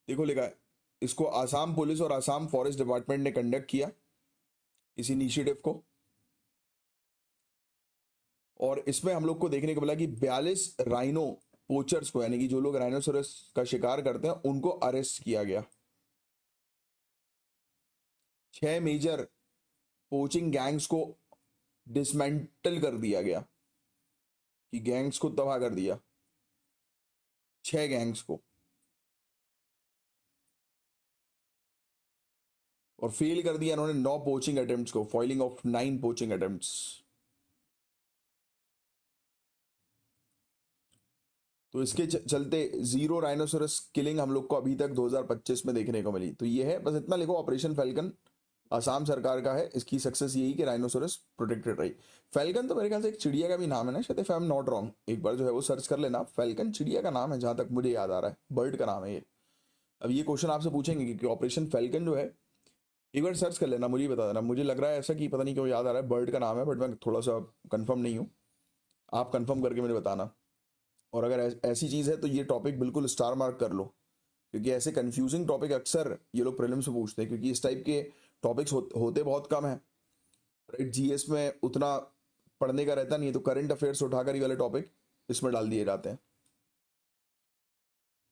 देखो लिखा है, इसको आसाम पुलिस और आसाम फॉरेस्ट डिपार्टमेंट ने कंडक्ट किया इस इनिशिएटिव को, और इसमें हम लोग को देखने को मिला कि 42 राइनो पोचर्स को, यानी कि जो लोग राइनोसोरस का शिकार करते हैं, उनको अरेस्ट किया गया। 6 मेजर पोचिंग गैंग्स को डिसमेंटल कर दिया गया, कि गैंग्स को तबाह कर दिया, 6 गैंग्स को। और फेल कर दिया इन्होंने 9 पोचिंग अटेम्प्ट्स को, फॉइलिंग ऑफ 9 पोचिंग अटेम्प्ट्स। तो इसके चलते 0 राइनोसोरस किलिंग हम लोग को अभी तक 2025 में देखने को मिली। तो ये है, बस इतना लिखो, ऑपरेशन फैल्कन आसाम सरकार का है। इसकी सक्सेस यही कि राइनोसोरस प्रोटेक्टेड रही। फैल्कन तो मेरे ख्याल से एक चिड़िया का भी नाम है ना, शायद, if I am not wrong. एक बार जो है वो सर्च कर लेना, फैल्कन चिड़िया का नाम है जहां तक मुझे याद आ रहा है, बर्ड का नाम है ये। अब ये क्वेश्चन आपसे पूछेंगे कि ऑपरेशन फैल्कन जो है, एक बार सर्च कर लेना, मुझे बता देना। मुझे लग रहा है ऐसा कि पता नहीं क्यों याद आ रहा है, बर्ड का नाम है, बट मैं थोड़ा सा कंफर्म नहीं हूँ। आप कंफर्म करके मुझे बताना। और अगर ऐसी चीज़ है तो ये टॉपिक बिल्कुल स्टार मार्क कर लो, क्योंकि ऐसे कंफ्यूजिंग टॉपिक अक्सर ये लोग प्रीलिम्स में पूछते हैं, क्योंकि इस टाइप के टॉपिक्स होते बहुत कम है, राइट। जीएस में उतना पढ़ने का रहता नहीं है, तो करंट अफेयर्स उठाकर ये वाले टॉपिक इसमें डाल दिए जाते हैं।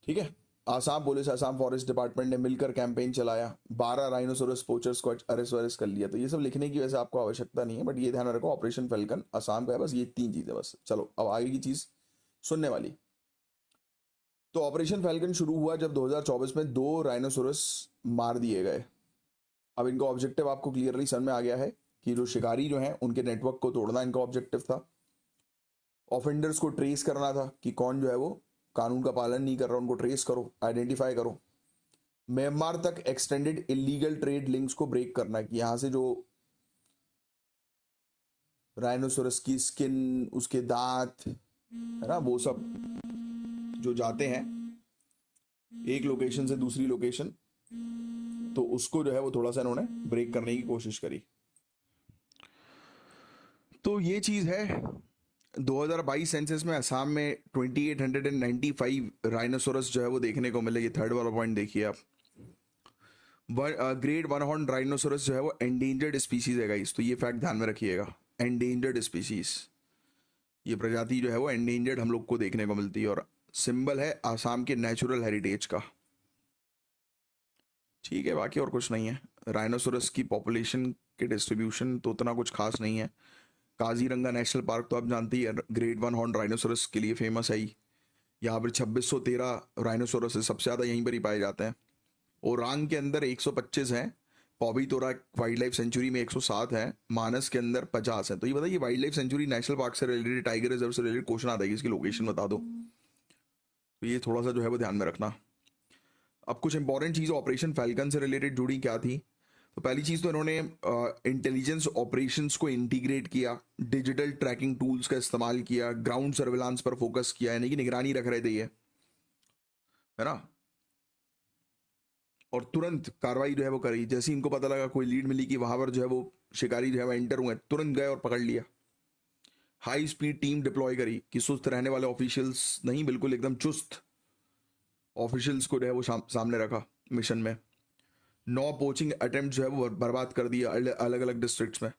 ठीक है। Assam police, Assam forest department ने मिलकर कैंपेन चलाया, 12 राइनोसोरस पोचर्स को अरेस्ट कर लिया। तो ये सब लिखने की वैसे आपको आवश्यकता नहीं है, बट ये ध्यान रखो, ऑपरेशन फैल्कन आसाम का है। बस ये 3 चीजें बस। चलो अब आगे की चीज सुनने वाली। तो ऑपरेशन फैल्कन शुरू हुआ जब 2024 में 2 राइनोसोरस मार दिए गए। अब इनका ऑब्जेक्टिव आपको क्लियरली समझ में आ गया है कि जो शिकारी जो हैं उनके नेटवर्क को तोड़ना इनका ऑब्जेक्टिव था। ऑफेंडर्स को ट्रेस करना था कि कौन जो है वो कानून का पालन नहीं कर रहा, उनको ट्रेस करो, आइडेंटिफाई करो। म्यांमार तक एक्सटेंडेड इलीगल ट्रेड लिंक्स को ब्रेक करना है, कि यहां से जो राइनोसोरस की स्किन, उसके दांत, है ना, वो सब जो जाते हैं एक लोकेशन से दूसरी लोकेशन, तो उसको जो है वो थोड़ा सा इन्होंने ब्रेक करने की कोशिश करी। तो ये चीज है। 2022 सेंसस में असम में 2895 राइनोसोरस जो है वो देखने को मिले। ये थर्ड वाला पॉइंट देखिए आप। ग्रेट वन हॉर्न राइनोसोरस जो है वो एंडेंजर्ड स्पीसीज है गाइस, तो ये फैक्ट ध्यान में रखिएगा। एंडेंजर्ड स्पीसीज, ये प्रजाति जो है वो एंडेंजर्ड हम लोग को देखने को मिलती है, और सिंबल है आसाम के नेचुरल हेरिटेज का। ठीक है, बाकी और कुछ नहीं है। राइनोसोरस की पॉपुलेशन के डिस्ट्रीब्यूशन तो उतना कुछ खास नहीं है। काजीरंगा नेशनल पार्क तो आप जानते ही है, ग्रेट वन हॉर्न राइनोसोरस के लिए फेमस है ही। यहाँ पर 2613 राइनोसोरस है, सबसे ज़्यादा यहीं पर ही पाए जाते हैं। ओरांग के अंदर 125 हैं, पॉबीतोरा वाइल्ड लाइफ सेंचुरी में 107 है, मानस के अंदर 50 है। तो ये बताइए, wild life sanctuary national park से रिलेटेड, टाइगर रिजर्व से रिलेटेड क्वेश्चन आता है कि इसकी लोकेशन बता दो। तो ये थोड़ा सा जो है वो ध्यान में रखना। अब कुछ इंपॉर्टेंट चीज़ ऑपरेशन फैल्कन से रिलेटेड जुड़ी क्या थी। तो पहली चीज़ तो इन्होंने इंटेलिजेंस ऑपरेशंस को इंटीग्रेट किया, डिजिटल ट्रैकिंग टूल्स का इस्तेमाल किया, ग्राउंड सर्विलांस पर फोकस किया, यानी कि निगरानी रख रहे थे ये, है ना। और तुरंत कार्रवाई जो है वो करी, जैसे इनको पता लगा, कोई लीड मिली कि वहां पर जो है वो शिकारी जो है वो एंटर हुए, तुरंत गए और पकड़ लिया। हाई स्पीड टीम डिप्लॉय करी कि सुस्त रहने वाले ऑफिशियल्स नहीं, बिल्कुल एकदम चुस्त ऑफिशियल्स को जो है वो सामने रखा मिशन में। 9 पोचिंग अटेम्प्ट जो है वो बर्बाद कर दिया अलग अलग डिस्ट्रिक्ट्स में,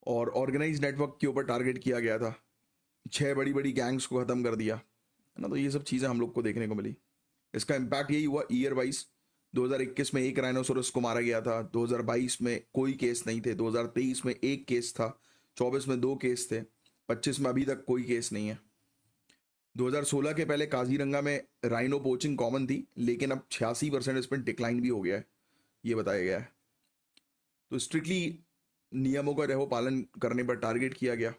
और ऑर्गेनाइज नेटवर्क के ऊपर टारगेट किया गया था। 6 बड़ी बड़ी गैंग्स को खत्म कर दिया, है ना। तो ये सब चीज़ें हम लोग को देखने को मिली। इसका इम्पैक्ट यही हुआ ईयर वाइज। 2021 में 1 राइनोसोरस को मारा गया था, 2022 में कोई केस नहीं थे, 2023 में 1 केस था, 24 में 2 केस थे, 25 में अभी तक कोई केस नहीं है। 2016 के पहले काजीरंगा में राइनो पोचिंग कॉमन थी, लेकिन अब 86% इसमें डिक्लाइन भी हो गया है, ये बताया गया है। तो स्ट्रिक्टली नियमों का रहो पालन करने पर टारगेट किया गया।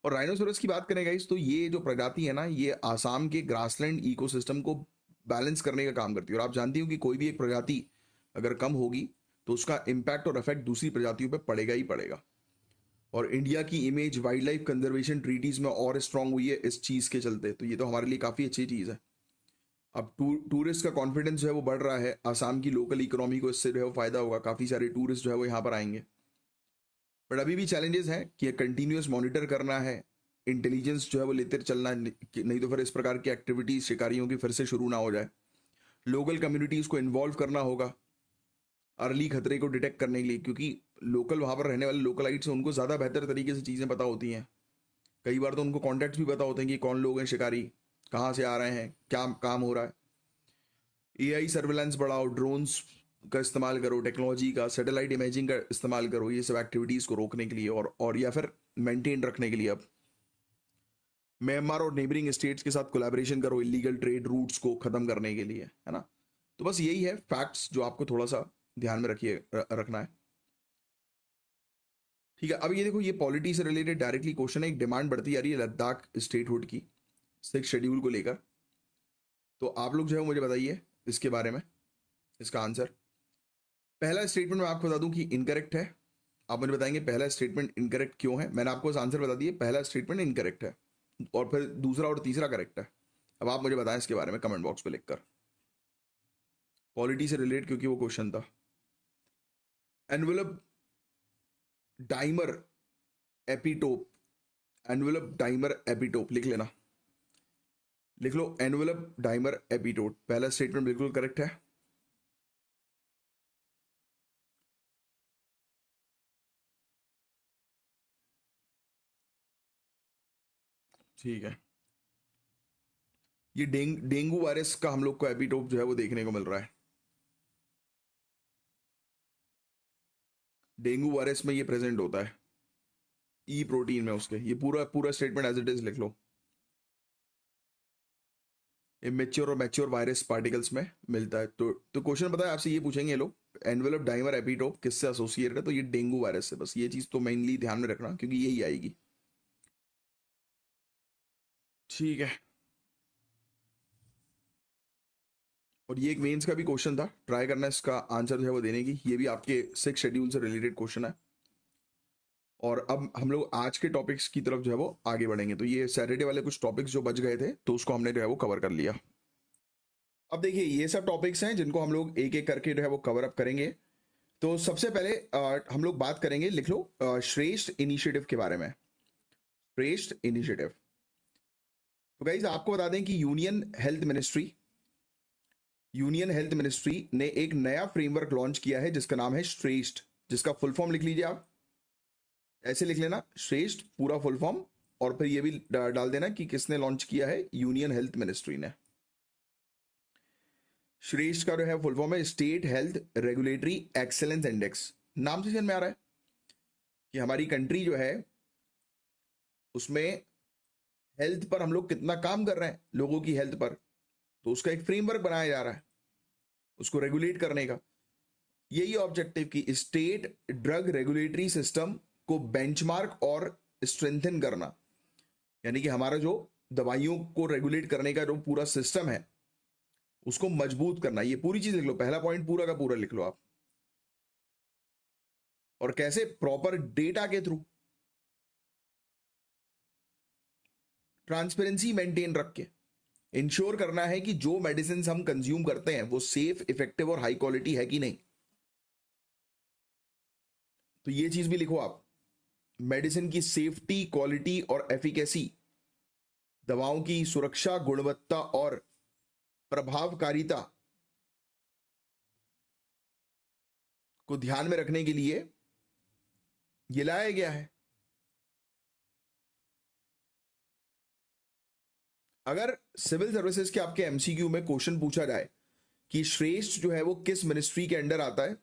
और राइनोसोरस की बात करें गाइस, तो ये जो प्रजाति है ना, ये आसाम के ग्रासलैंड इकोसिस्टम को बैलेंस करने का काम करती है। और आप जानती हो कि कोई भी एक प्रजाति अगर कम होगी तो उसका इम्पैक्ट और इफेक्ट दूसरी प्रजातियों पर पड़ेगा ही पड़ेगा। और इंडिया की image wildlife conservation treaties में और स्ट्रांग हुई है इस चीज के चलते, तो ये तो हमारे लिए काफी अच्छी चीज है। अब टूरिस्ट का कॉन्फिडेंस जो है वो बढ़ रहा है, आसाम की लोकल इकोनॉमी को इससे जो है वो फायदा होगा, काफ़ी सारे टूरिस्ट जो है वो यहाँ पर आएंगे। बट अभी भी चैलेंजेस हैं कि कंटिन्यूस मॉनिटर करना है, इंटेलिजेंस जो है वो लेते चलना है, नहीं तो फिर इस प्रकार की एक्टिविटीज शिकारियों की फिर से शुरू ना हो जाए। लोकल कम्युनिटीज़ को इन्वॉल्व करना होगा अर्ली खतरे को डिटेक्ट करने के लिए, क्योंकि लोकल वहाँ पर रहने वाले लोकलाइट्स हैं, उनको ज़्यादा बेहतर तरीके से चीज़ें पता होती हैं। कई बार तो उनको कॉन्टैक्ट भी पता होते हैं कि कौन लोग हैं शिकारी, कहाँ से आ रहे हैं, क्या काम हो रहा है। एआई सर्वेलेंस बढ़ाओ, ड्रोन्स का इस्तेमाल करो, टेक्नोलॉजी का, सैटेलाइट इमेजिंग का इस्तेमाल करो, ये सब एक्टिविटीज़ को रोकने के लिए और या फिर मेंटेन रखने के लिए। अब म्यांमार और नेबरिंग स्टेट्स के साथ कोलैबोरेशन करो इलीगल ट्रेड रूट्स को ख़त्म करने के लिए, है ना। तो बस यही है फैक्ट्स जो आपको थोड़ा सा ध्यान में रखना है। ठीक है, अब ये देखो, ये पॉलिटी से रिलेटेड डायरेक्टली क्वेश्चन है। एक डिमांड बढ़ती जा रही है लद्दाख स्टेटहुड की 6 शेड्यूल को लेकर। तो आप लोग जो है मुझे बताइए इसके बारे में, इसका आंसर। पहला स्टेटमेंट मैं आपको बता दूं कि इनकरेक्ट है। आप मुझे बताएंगे पहला स्टेटमेंट इनकरेक्ट क्यों है। मैंने आपको आंसर बता दिए, पहला स्टेटमेंट इनकरेक्ट है और फिर दूसरा और तीसरा करेक्ट है। अब आप मुझे बताएं इसके बारे में कमेंट बॉक्स पे लिखकर। पॉलिटी से रिलेटेड क्योंकि वो क्वेश्चन था। Envelope dimer epitope, envelope dimer epitope लिख लेना, लिख लो एनवेलप डाइमर एपिटोप। पहला स्टेटमेंट बिल्कुल करेक्ट है। ठीक है, ये डेंगू वायरस का हम लोग को एपिटोप जो है वो देखने को मिल रहा है। डेंगू वायरस में ये प्रेजेंट होता है, ई प्रोटीन में उसके। ये पूरा पूरा स्टेटमेंट एज इट इज लिख लो। इमेच्योर और मैच्योर वायरस पार्टिकल्स में मिलता है। तो क्वेश्चन पता है आपसे ये पूछेंगे ये लोग, एनवेलप डाइमर एपिटोप किससे एसोसिएटेड है, तो ये डेंगू वायरस से। बस ये चीज तो मेनली ध्यान में रखना क्योंकि यही आएगी। ठीक है, और ये एक मेंस का भी क्वेश्चन था, ट्राई करना इसका आंसर जो है वो देने की। ये भी आपके 6 शेड्यूल से रिलेटेड क्वेश्चन है। और अब हम लोग आज के टॉपिक्स की तरफ जो है वो आगे बढ़ेंगे। तो ये सैटरडे वाले कुछ टॉपिक्स जो बच गए थे तो उसको हमने जो है वो कवर कर लिया। अब देखिए, ये सब टॉपिक्स हैं जिनको हम लोग एक एक करके जो है वो कवर अप करेंगे। तो सबसे पहले हम लोग बात करेंगे, लिख लो, श्रेष्ठ इनिशिएटिव के बारे में। श्रेष्ठ इनिशिएटिव, तो गाइस आपको बता दें कि यूनियन हेल्थ मिनिस्ट्री ने एक नया फ्रेमवर्क लॉन्च किया है जिसका नाम है श्रेष्ठ, जिसका फुल फॉर्म लिख लीजिए आप, ऐसे लिख लेना श्रेष्ठ पूरा फुल फॉर्म, और फिर ये भी डाल देना कि किसने लॉन्च किया है, यूनियन हेल्थ मिनिस्ट्री ने। श्रेष्ठ का जो है फुल फॉर्म है state health regulatory excellence index. नाम से समझ में आ रहा है कि हमारी कंट्री जो है उसमें हेल्थ पर हम लोग कितना काम कर रहे हैं, लोगों की हेल्थ पर। तो उसका एक फ्रेमवर्क बनाया जा रहा है उसको रेगुलेट करने का। यही ऑब्जेक्टिव की स्टेट ड्रग रेगुलेटरी सिस्टम को बेंचमार्क और स्ट्रेंथन करना, यानी कि हमारा जो दवाइयों को रेगुलेट करने का जो पूरा सिस्टम है उसको मजबूत करना। ये पूरी चीज लिख लो, पहला पॉइंट पूरा का पूरा लिख लो आप। और कैसे, प्रॉपर डेटा के थ्रू, ट्रांसपेरेंसी मेंटेन रख के इंश्योर करना है कि जो मेडिसिन हम कंज्यूम करते हैं वो सेफ, इफेक्टिव और हाई क्वालिटी है कि नहीं। तो ये चीज भी लिखो आप, मेडिसिन की सेफ्टी, क्वालिटी और एफिकेसी, दवाओं की सुरक्षा, गुणवत्ता और प्रभावकारिता को ध्यान में रखने के लिए ये लाया गया है। अगर सिविल सर्विसेज के आपके एमसीक्यू में क्वेश्चन पूछा जाए कि श्रेष्ठ जो है वो किस मिनिस्ट्री के अंडर आता है,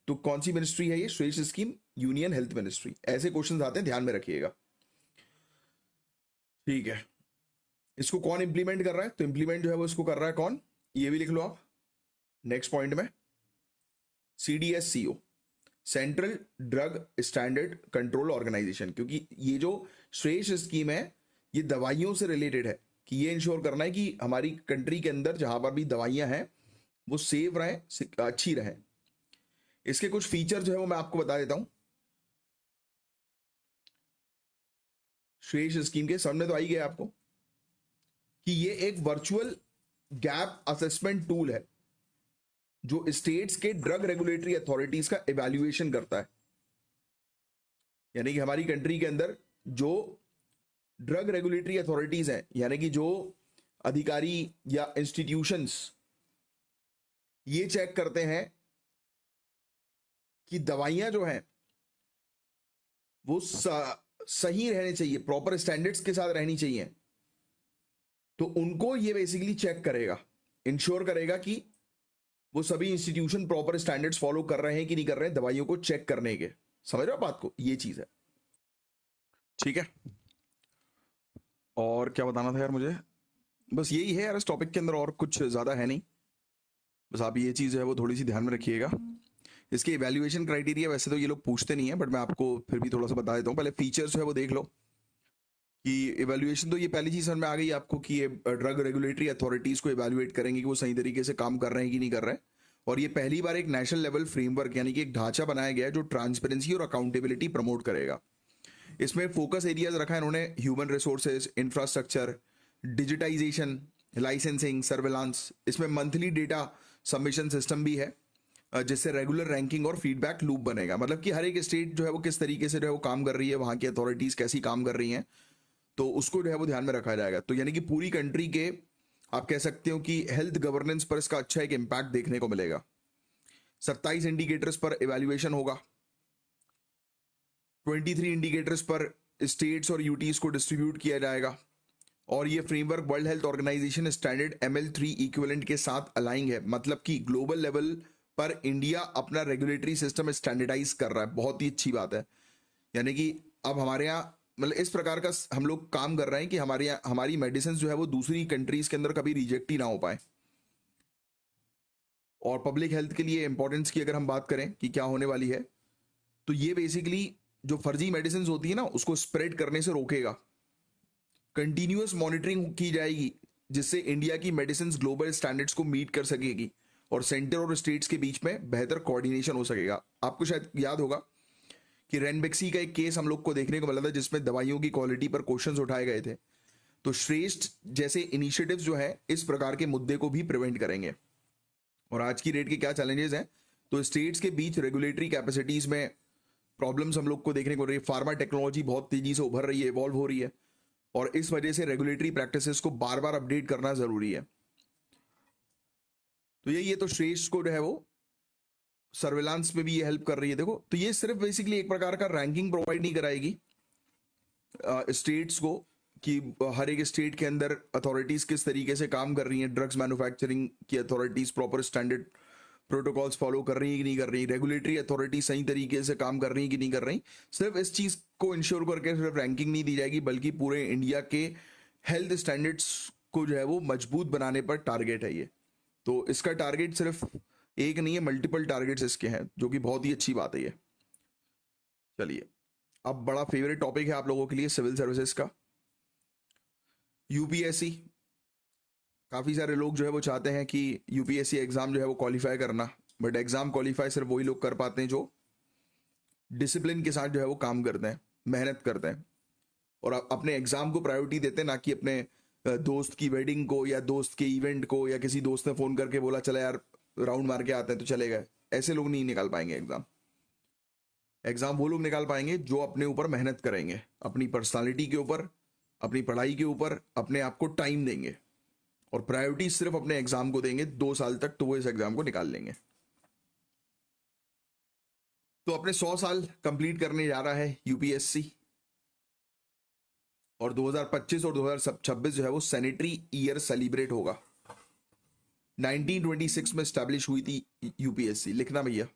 तो कौन सी मिनिस्ट्री है ये श्रेष्ठ स्कीम, यूनियन हेल्थ मिनिस्ट्री। ऐसे क्वेश्चन आते हैं, ध्यान में रखिएगा। ठीक है, इसको कौन इंप्लीमेंट कर रहा है, तो इंप्लीमेंट जो है वो इसको कर रहा है कौन, ये भी लिख लो आप नेक्स्ट पॉइंट में, CDSCO, central drug standard control organisation. क्योंकि ये जो श्रेष्ठ स्कीम है ये दवाइयों से रिलेटेड है कि ये इंश्योर करना है कि हमारी कंट्री के अंदर जहां पर भी दवाइयां हैं वो सेफ रहें, अच्छी रहें। इसके कुछ फीचर जो है वो मैं आपको बता देता हूं। श्रेष्ठ स्कीम के समझ में तो आई गया आपको कि ये एक वर्चुअल गैप असेसमेंट टूल है जो स्टेट्स के ड्रग रेगुलेटरी अथॉरिटीज का इवैल्यूएशन करता है। यानी कि हमारी कंट्री के अंदर जो ड्रग रेगुलेटरी अथॉरिटीज हैं, यानी कि जो अधिकारी या इंस्टीट्यूशंस ये चेक करते हैं कि दवाइयां जो हैं वो सही रहने चाहिए, प्रॉपर स्टैंडर्ड्स के साथ रहनी चाहिए, तो उनको ये बेसिकली चेक करेगा, इंश्योर करेगा कि वो सभी इंस्टीट्यूशन प्रॉपर स्टैंडर्ड्स फॉलो कर रहे हैं कि नहीं कर रहे हैं, दवाइयों को चेक करने के। समझ रहे हो बात को? ये चीज है। ठीक है, और क्या बताना था यार मुझे? बस यही है यार इस टॉपिक के अंदर, और कुछ ज्यादा है नहीं। बस आप ये चीज है वो थोड़ी सी ध्यान में रखिएगा। इसके इवैल्यूएशन क्राइटेरिया वैसे तो ये लोग पूछते नहीं है, बट मैं आपको फिर भी थोड़ा सा बता देता हूँ। पहले फीचर्स जो है वो देख लो कि इवैल्यूएशन, तो ये पहली चीज समझ में आ गई आपको कि ये ड्रग रेगुलेटरी अथॉरिटीज को इवैल्यूएट करेंगे कि वो सही तरीके से काम कर रहे हैं कि नहीं कर रहे हैं। और ये पहली बार एक नेशनल लेवल फ्रेमवर्क यानी कि एक ढांचा बनाया गया है जो ट्रांसपेरेंसी और अकाउंटेबिलिटी प्रमोट करेगा। इसमें फोकस एरियाज रखा है इन्होंने, human resources, infrastructure, digitisation, licensing, surveillance. इसमें मंथली डेटा सबमिशन सिस्टम भी है जिससे रेगुलर रैंकिंग और फीडबैक लूप बनेगा। मतलब कि हर एक स्टेट जो है वो किस तरीके से जो है वो काम कर रही है, वहां की अथॉरिटीज कैसी काम कर रही हैं, तो उसको जो है वो ध्यान में रखा जाएगा। तो यानी कि पूरी कंट्री के आप कह सकते हो कि हेल्थ गवर्नेंस पर इसका अच्छा एक इम्पैक्ट देखने को मिलेगा। 27 इंडिकेटर्स पर इवैल्यूएशन होगा, 23 इंडिकेटर्स पर स्टेट्स और यूटीज को डिस्ट्रीब्यूट किया जाएगा। और ये framework world health organisation standard ML3 equivalent के साथ अलाइंग है। मतलब कि ग्लोबल लेवल पर इंडिया अपना रेगुलेटरी सिस्टम स्टैंडर्डाइज कर रहा है। बहुत ही अच्छी बात है। यानी कि अब हमारे यहाँ मतलब इस प्रकार का हम लोग काम कर रहे हैं कि हमारे यहाँ हमारी मेडिसिन जो है वो दूसरी कंट्रीज के अंदर कभी रिजेक्ट ही ना हो पाए। और पब्लिक हेल्थ के लिए इंपॉर्टेंस की अगर हम बात करें कि क्या होने वाली है, तो ये बेसिकली जो फर्जी मेडिसिन होती है ना उसको स्प्रेड करने से रोकेगा। कंटिन्यूअस मॉनिटरिंग की जाएगी जिससे इंडिया की मेडिसिन ग्लोबल स्टैंडर्ड्स को मीट कर सकेगी और सेंटर और स्टेट्स के बीच में बेहतर कोऑर्डिनेशन हो सकेगा। आपको शायद याद होगा कि रेनबेक्सी का एक केस हम लोग को देखने को मिला था जिसमें दवाइयों की क्वालिटी पर क्वेश्चंस उठाए गए थे। तो श्रेष्ठ जैसे इनिशिएटिव्स जो है इस प्रकार के मुद्दे को भी प्रिवेंट करेंगे। और आज की डेट के क्या चैलेंजेस हैं, तो स्टेट्स के बीच रेगुलेटरी कैपेसिटीज में प्रॉब्लम्स हम लोग को देखने को रही है। फार्मा टेक्नोलॉजी बहुत तेजी से उभर रही है, इवॉल्व हो रही है, और इस वजह से रेगुलेटरी प्रैक्टिसेस को बार बार अपडेट करना जरूरी है। तो ये तो श्रेष्ठ को जो है वो सर्वेलांस में भी ये हेल्प कर रही है। देखो, तो ये सिर्फ बेसिकली एक प्रकार का रैंकिंग प्रोवाइड नहीं कराएगी स्टेट्स को कि हर एक स्टेट के अंदर अथॉरिटीज किस तरीके से काम कर रही हैं, ड्रग्स मैन्युफैक्चरिंग की authorities proper standard protocols follow कर रही है कि नहीं कर रही, रेगुलेटरी अथॉरिटी सही तरीके से काम कर रही है कि नहीं कर रही। सिर्फ इस चीज को इंश्योर करके सिर्फ रैंकिंग नहीं दी जाएगी, बल्कि पूरे इंडिया के हेल्थ स्टैंडर्ड्स को जो है वो मजबूत बनाने पर टारगेट है ये। तो इसका टारगेट सिर्फ एक नहीं है, मल्टीपल टारगेट्स इसके हैं, जो कि बहुत ही अच्छी बात है ये। चलिए, अब बड़ा फेवरेट टॉपिक है आप लोगों के लिए, सिविल सर्विसेज का, यूपीएससी। काफी सारे लोग जो है वो चाहते हैं कि यूपीएससी एग्जाम जो है वो क्वालिफाई करना, बट एग्जाम क्वालिफाई सिर्फ वही लोग कर पाते हैं जो डिसिप्लिन के साथ जो है वो काम करते हैं, मेहनत करते हैं और अपने एग्जाम को प्रायोरिटी देते हैं, ना कि अपने दोस्त की वेडिंग को या दोस्त के इवेंट को, या किसी दोस्त ने फोन करके बोला चला यार राउंड मार के आते हैं तो चले गए। ऐसे लोग नहीं निकाल पाएंगे एग्जाम। एग्जाम वो लोग निकाल पाएंगे जो अपने ऊपर मेहनत करेंगे, अपनी पर्सनालिटी के ऊपर, अपनी पढ़ाई के ऊपर अपने आप को टाइम देंगे और प्रायोरिटी सिर्फ अपने एग्जाम को देंगे 2 साल तक, तो वो इस एग्जाम को निकाल लेंगे। तो अपने 100 साल कंप्लीट करने जा रहा है यूपीएससी, और 2025 और 2026 जो है वो सैनिटरी ईयर सेलिब्रेट होगा। 1926 में स्टैब्लिश हुई थी यूपीएससी, लिखना भैया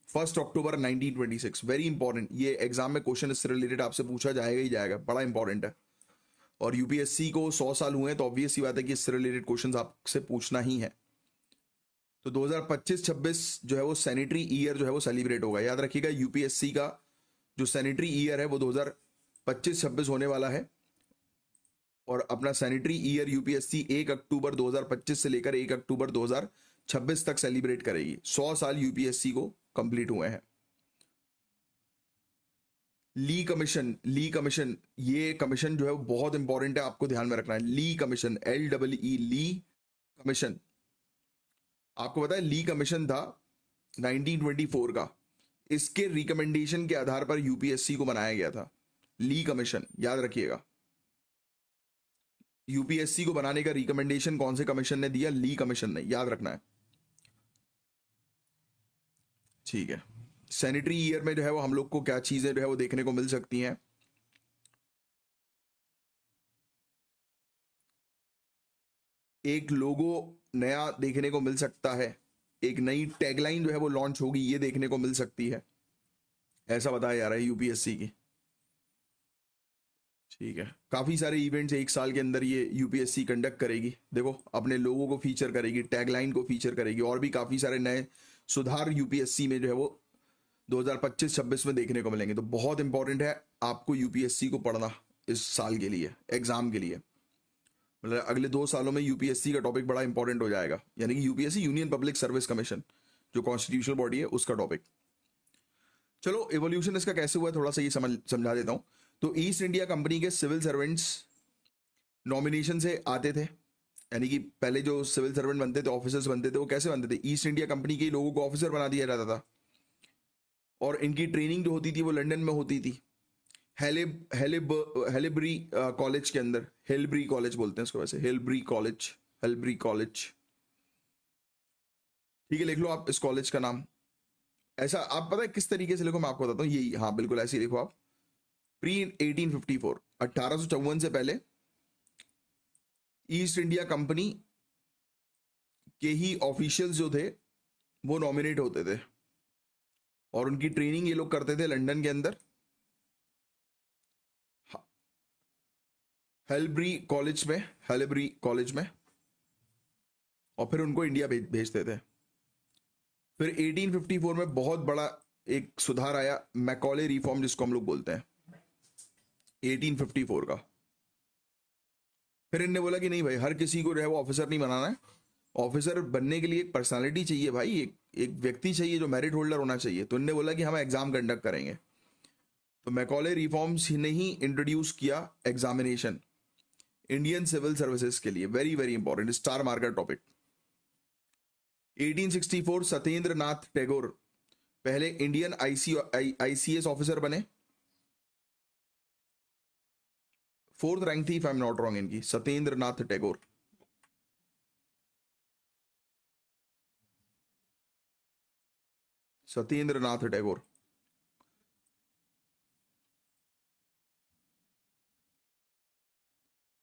1 अक्टूबर 1926, वेरी इंपॉर्टेंट। ये एग्जाम में क्वेश्चन इससे रिलेटेड आपसे पूछा जाएगा ही जाएगा, बड़ा इंपॉर्टेंट है। और यूपीएससी को 100 साल हुए हैं तो ऑब्वियस सी बात है कि इससे रिलेटेड क्वेश्चंस आपसे पूछना ही है। तो 2025-26 जो है वो सैनिटरी ईयर जो है वो सेलिब्रेट होगा। याद रखिएगा, यूपीएससी का जो सैनिटरी ईयर है वो 2025-26 होने वाला है, और अपना सैनिटरी ईयर यूपीएससी 1 अक्टूबर 2025 से लेकर 1 अक्टूबर 2026 तक सेलिब्रेट करेगी। 100 साल यूपीएससी को कंप्लीट हुए हैं। ली कमीशन, ये कमीशन जो है वो बहुत इंपॉर्टेंट है, आपको ध्यान में रखना है। ली कमीशन, LEE ली कमीशन, आपको पता है ली कमीशन था 1924 का, इसके रिकमेंडेशन के आधार पर यूपीएससी को बनाया गया था। ली कमीशन याद रखिएगा, यूपीएससी को बनाने का रिकमेंडेशन कौन से कमीशन ने दिया? ली कमीशन ने, याद रखना है। ठीक है, सैनिटरी ईयर में जो है वो हम लोग को क्या चीजें जो है वो देखने को मिल सकती हैं? एक लोगो नया देखने को मिल सकता है, एक नई टैगलाइन जो है वो लॉन्च होगी, ये देखने को मिल सकती है, ऐसा बताया जा रहा है यूपीएससी की। ठीक है, काफी सारे इवेंट्स एक साल के अंदर ये यूपीएससी कंडक्ट करेगी। देखो, अपने लोगों को फीचर करेगी, टैगलाइन को फीचर करेगी, और भी काफी सारे नए सुधार यूपीएससी में जो है वो 2025-26 में देखने को मिलेंगे। तो बहुत इंपॉर्टेंट है आपको यूपीएससी को पढ़ना इस साल के लिए, एग्जाम के लिए। मतलब अगले 2 सालों में यूपीएससी का टॉपिक बड़ा इंपॉर्टेंट हो जाएगा, यानी कि UPSC union public service commission जो कॉन्स्टिट्यूशनल बॉडी है उसका टॉपिक। चलो, एवोल्यूशन इसका कैसे हुआ है थोड़ा सा ये समझा देता हूं। तो ईस्ट इंडिया कंपनी के सिविल सर्वेंट्स नॉमिनेशन से आते थे, यानी कि पहले जो सिविल सर्वेंट बनते थे, ऑफिसर्स बनते थे, वो कैसे बनते थे? ईस्ट इंडिया कंपनी के लोगों को ऑफिसर बना दिया जाता था, और इनकी ट्रेनिंग जो होती थी वो लंदन में होती थी, हेलेब्री कॉलेज के अंदर। हेलब्री कॉलेज बोलते हैं इसको वैसे, हेलब्री कॉलेज। ठीक है, लिख लो आप इस कॉलेज का नाम। ऐसा आप पता है किस तरीके से लिखो, मैं आपको बताता हूँ। यही, हाँ बिल्कुल ऐसे ही लिखो आप। प्री 1854, 1854 से पहले ईस्ट इंडिया कंपनी के ही ऑफिशियल्स जो थे वो नॉमिनेट होते थे, और उनकी ट्रेनिंग ये लोग करते थे लंदन के अंदर, हेलब्री कॉलेज में, और फिर उनको इंडिया भेजते थे। फिर 1854 में बहुत बड़ा एक सुधार आया, मैकॉले रिफॉर्म जिसको हम लोग बोलते हैं, 1854 का। फिर इनने बोला कि नहीं भाई, हर किसी को जो है वो ऑफिसर नहीं बनाना है, ऑफिसर बनने के लिए एक पर्सनालिटी चाहिए भाई, एक व्यक्ति चाहिए जो मेरिट होल्डर होना चाहिए। तो इनने बोला कि हम एग्जाम कंडक्ट करेंगे। तो मैकॉले रिफॉर्म्स ने ही इंट्रोड्यूस किया एग्जामिनेशन इंडियन सिविल सर्विसेज के लिए। Very very important, star marker topic. 1864 Satyendra Nath Tagore पहले इंडियन आईसीएस ऑफिसर बने। 4th रैंक थी if I am not wrong इनकी, सत्येंद्र नाथ टैगोर। सत्येंद्र नाथ टैगोर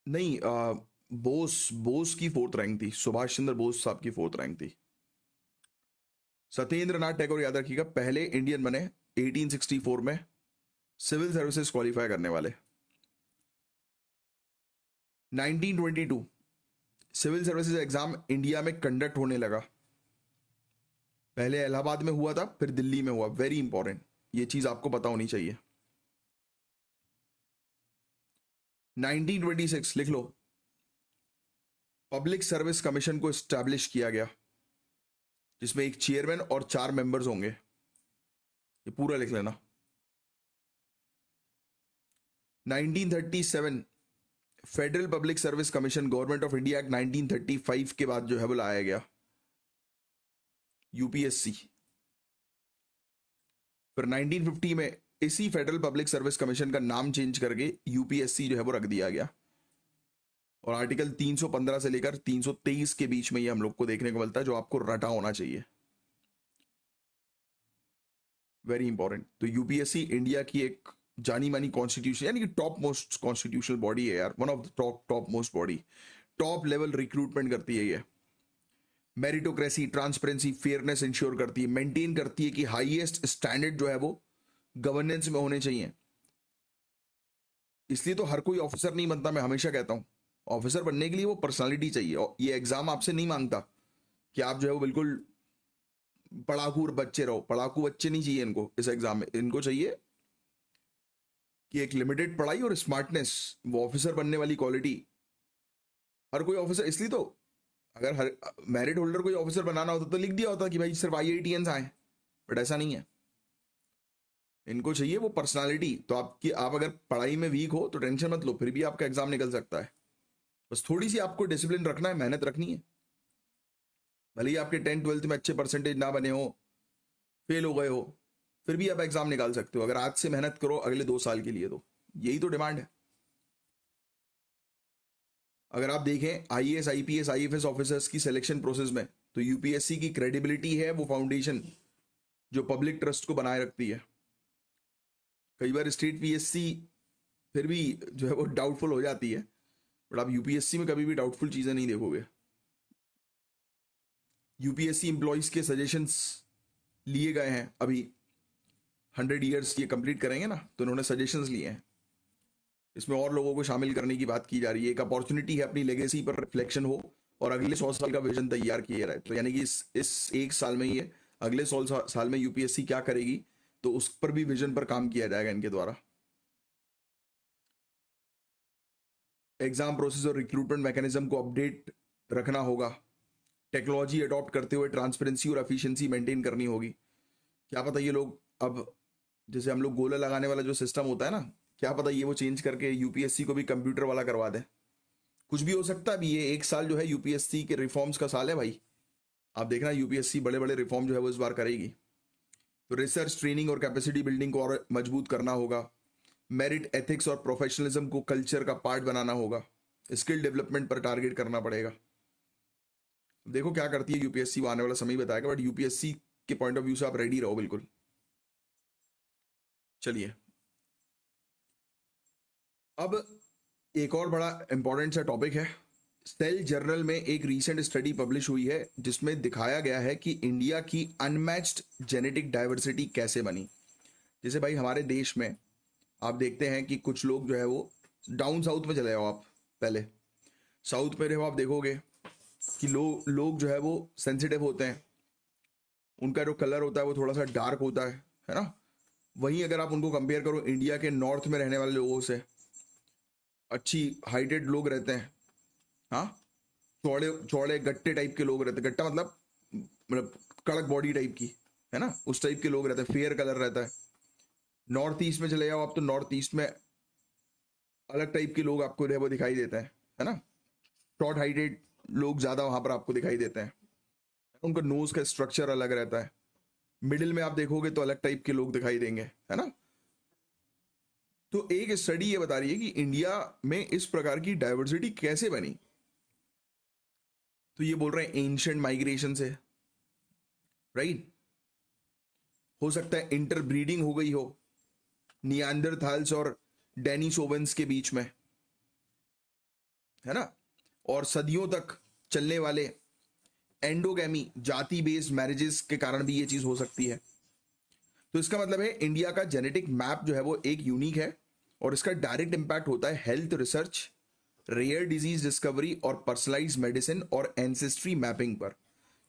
नहीं, बोस की 4th रैंक थी, सुभाष चंद्र बोस साहब की 4th रैंक थी। सत्येंद्र नाथ टैगोर याद रखिएगा, पहले इंडियन बने 1864 में सिविल सर्विसेज क्वालिफाई करने वाले। 1922 सिविल सर्विसेज एग्जाम इंडिया में कंडक्ट होने लगा। पहले इलाहाबाद में हुआ था, फिर दिल्ली में हुआ। वेरी इंपॉर्टेंट, ये चीज आपको पता होनी चाहिए। 1926 लिख लो, पब्लिक सर्विस कमीशन को एस्टैब्लिश किया गया, जिसमें एक चेयरमैन और 4 मेंबर्स होंगे। ये पूरा लिख लेना। 1937 federal public service commission, government of India act 1935 के बाद जो है वो लाया गया, यूपीएससी। फिर 1950 में इसी फेडरल पब्लिक सर्विस कमीशन का नाम चेंज करके यूपीएससी जो है वो रख दिया गया, और आर्टिकल 315 से लेकर 323 के बीच में ये हम लोग को देखने को मिलता है, जो आपको रटा होना चाहिए। Very important. तो यूपीएससी इंडिया की एक जानी मानी कॉन्स्टिट्यूशन, यानी कि टॉप मोस्ट कॉन्स्टिट्यूशनल बॉडी है यार, one of the top most body. Top level recruitment करती है ये, मेरिटोक्रेसी, ट्रांसपेरेंसी, फेयरनेस इंश्योर करती है, मेंटेन करती है कि हाईएस्ट स्टैंडर्ड जो है वो गवर्नेंस में होने चाहिए। इसलिए तो हर कोई ऑफिसर नहीं बनता। मैं हमेशा कहता हूं, ऑफिसर बनने के लिए वो पर्सनालिटी चाहिए, और ये एग्जाम आपसे नहीं मांगता कि आप जो है वो बिल्कुल पढ़ाकू बच्चे रहो। पढ़ाकू बच्चे नहीं चाहिए इनको इस एग्जाम में, इनको चाहिए कि एक लिमिटेड पढ़ाई और स्मार्टनेस, वो ऑफिसर बनने वाली क्वालिटी। हर कोई ऑफिसर, इसलिए तो अगर हर मेरिट होल्डर कोई ऑफिसर बनाना होता तो लिख दिया होता कि भाई सिर्फ IITians आए, बट ऐसा नहीं है। इनको चाहिए वो पर्सनालिटी। तो आप अगर पढ़ाई में वीक हो तो टेंशन मत लो, फिर भी आपका एग्जाम निकल सकता है। बस थोड़ी सी आपको डिसिप्लिन रखना है, मेहनत रखनी है। भले ही आपके 10th-12th में अच्छे परसेंटेज ना बने हो, फेल हो गए हो, फिर भी आप एग्जाम निकाल सकते हो अगर आज से मेहनत करो अगले 2 साल के लिए। तो यही तो डिमांड है। अगर आप देखें आईएएस, आईपीएस, आईएफएस ऑफिसर्स की सिलेक्शन प्रोसेस में, तो यूपीएससी की क्रेडिबिलिटी है वो फाउंडेशन जो पब्लिक ट्रस्ट को बनाए रखती है। कई बार स्टेट पीएससी फिर भी जो है वो डाउटफुल हो जाती है, बट आप यूपीएससी में कभी भी डाउटफुल चीजें नहीं देखोगे। यूपीएससी एम्प्लॉइज के सजेशंस लिए गए हैं, अभी 100 ईयर्स ये कंप्लीट करेंगे ना, तो उन्होंने सजेशंस लिए हैं। इसमें और लोगों को शामिल करने की बात की जा रही है। एक अपॉर्चुनिटी है अपनी लेगेसी पर रिफ्लेक्शन हो और अगले 100 साल का विजन तैयार किया जाए। तो यानी कि इस 1 साल में ही अगले 100 साल में यूपीएससी क्या करेगी, तो उस पर भी विजन पर काम किया जाएगा इनके द्वारा। एग्जाम प्रोसेस और रिक्रूटमेंट मैकेनिज्म को अपडेट रखना होगा। टेक्नोलॉजी अडॉप्ट करते हुए ट्रांसपेरेंसी और एफिशिएंसी मेंटेन करनी होगी। क्या पता ये लोग अब जैसे हम लोग गोला लगाने वाला जो सिस्टम होता है ना, क्या पता ये वो चेंज करके यूपीएससी को भी कंप्यूटर वाला करवा दे। कुछ भी हो सकता है। अभी ये 1 साल जो है यूपीएससी के रिफॉर्म्स का साल है भाई। आप देखना यूपीएससी बड़े बड़े रिफॉर्म जो है वो इस बार करेगी। तो रिसर्च, ट्रेनिंग और कैपेसिटी बिल्डिंग को और मजबूत करना होगा। मेरिट, एथिक्स और प्रोफेशनलिज्म को कल्चर का पार्ट बनाना होगा। स्किल डेवलपमेंट पर टारगेट करना पड़ेगा। देखो क्या करती है यूपीएससी, वो आने वाला समय बताएगा, बट यूपीएससी के पॉइंट ऑफ व्यू से आप रेडी रहो बिल्कुल। चलिए अब एक और बड़ा इंपॉर्टेंट सा टॉपिक है। सेल जर्नल में एक रीसेंट स्टडी पब्लिश हुई है जिसमें दिखाया गया है कि इंडिया की अनमैच्ड जेनेटिक डाइवर्सिटी कैसे बनी। जैसे भाई हमारे देश में आप देखते हैं कि कुछ लोग जो है वो डाउन साउथ में चले जाओ आप, पहले साउथ में रहो, आप देखोगे कि लोग जो है वो सेंसिटिव होते हैं, उनका जो कलर होता है वो थोड़ा सा डार्क होता है ना। वहीं अगर आप उनको कंपेयर करो इंडिया के नॉर्थ में रहने वाले लोगों से, अच्छी हाइटेड लोग रहते हैं, हाँ, चौड़े चौड़े गट्टे टाइप के लोग रहते हैं। गट्टा मतलब कड़क बॉडी टाइप की, है ना, उस टाइप के लोग रहते हैं, फेयर कलर रहता है। नॉर्थ ईस्ट में चले जाओ आप, तो नॉर्थ ईस्ट में अलग टाइप के लोग आपको वो दिखाई देते हैं, है ना। शॉर्ट हाइटेड लोग ज्यादा वहां पर आपको दिखाई देते हैं, उनका नोज का स्ट्रक्चर अलग रहता है। मिडिल में आप देखोगे तो अलग टाइप के लोग दिखाई देंगे, है ना। तो एक स्टडी ये बता रही है कि इंडिया में इस प्रकार की डाइवर्सिटी कैसे बनी। तो ये बोल रहे हैं एंशिएंट माइग्रेशन से, राइट। हो सकता है इंटरब्रीडिंग हो गई हो नियांडरथाल्स और डेनिसोवंस के बीच में, है ना। और सदियों तक चलने वाले एंडोगैमी, जाति बेस्ड मैरिजेस के कारण भी ये चीज हो सकती है। तो इसका मतलब है इंडिया का जेनेटिक मैप जो है वो एक यूनिक है और इसका डायरेक्ट इंपैक्ट होता है health research, rare disease discovery और पर्सनलाइज मेडिसिन और एंसेस्ट्री मैपिंग पर।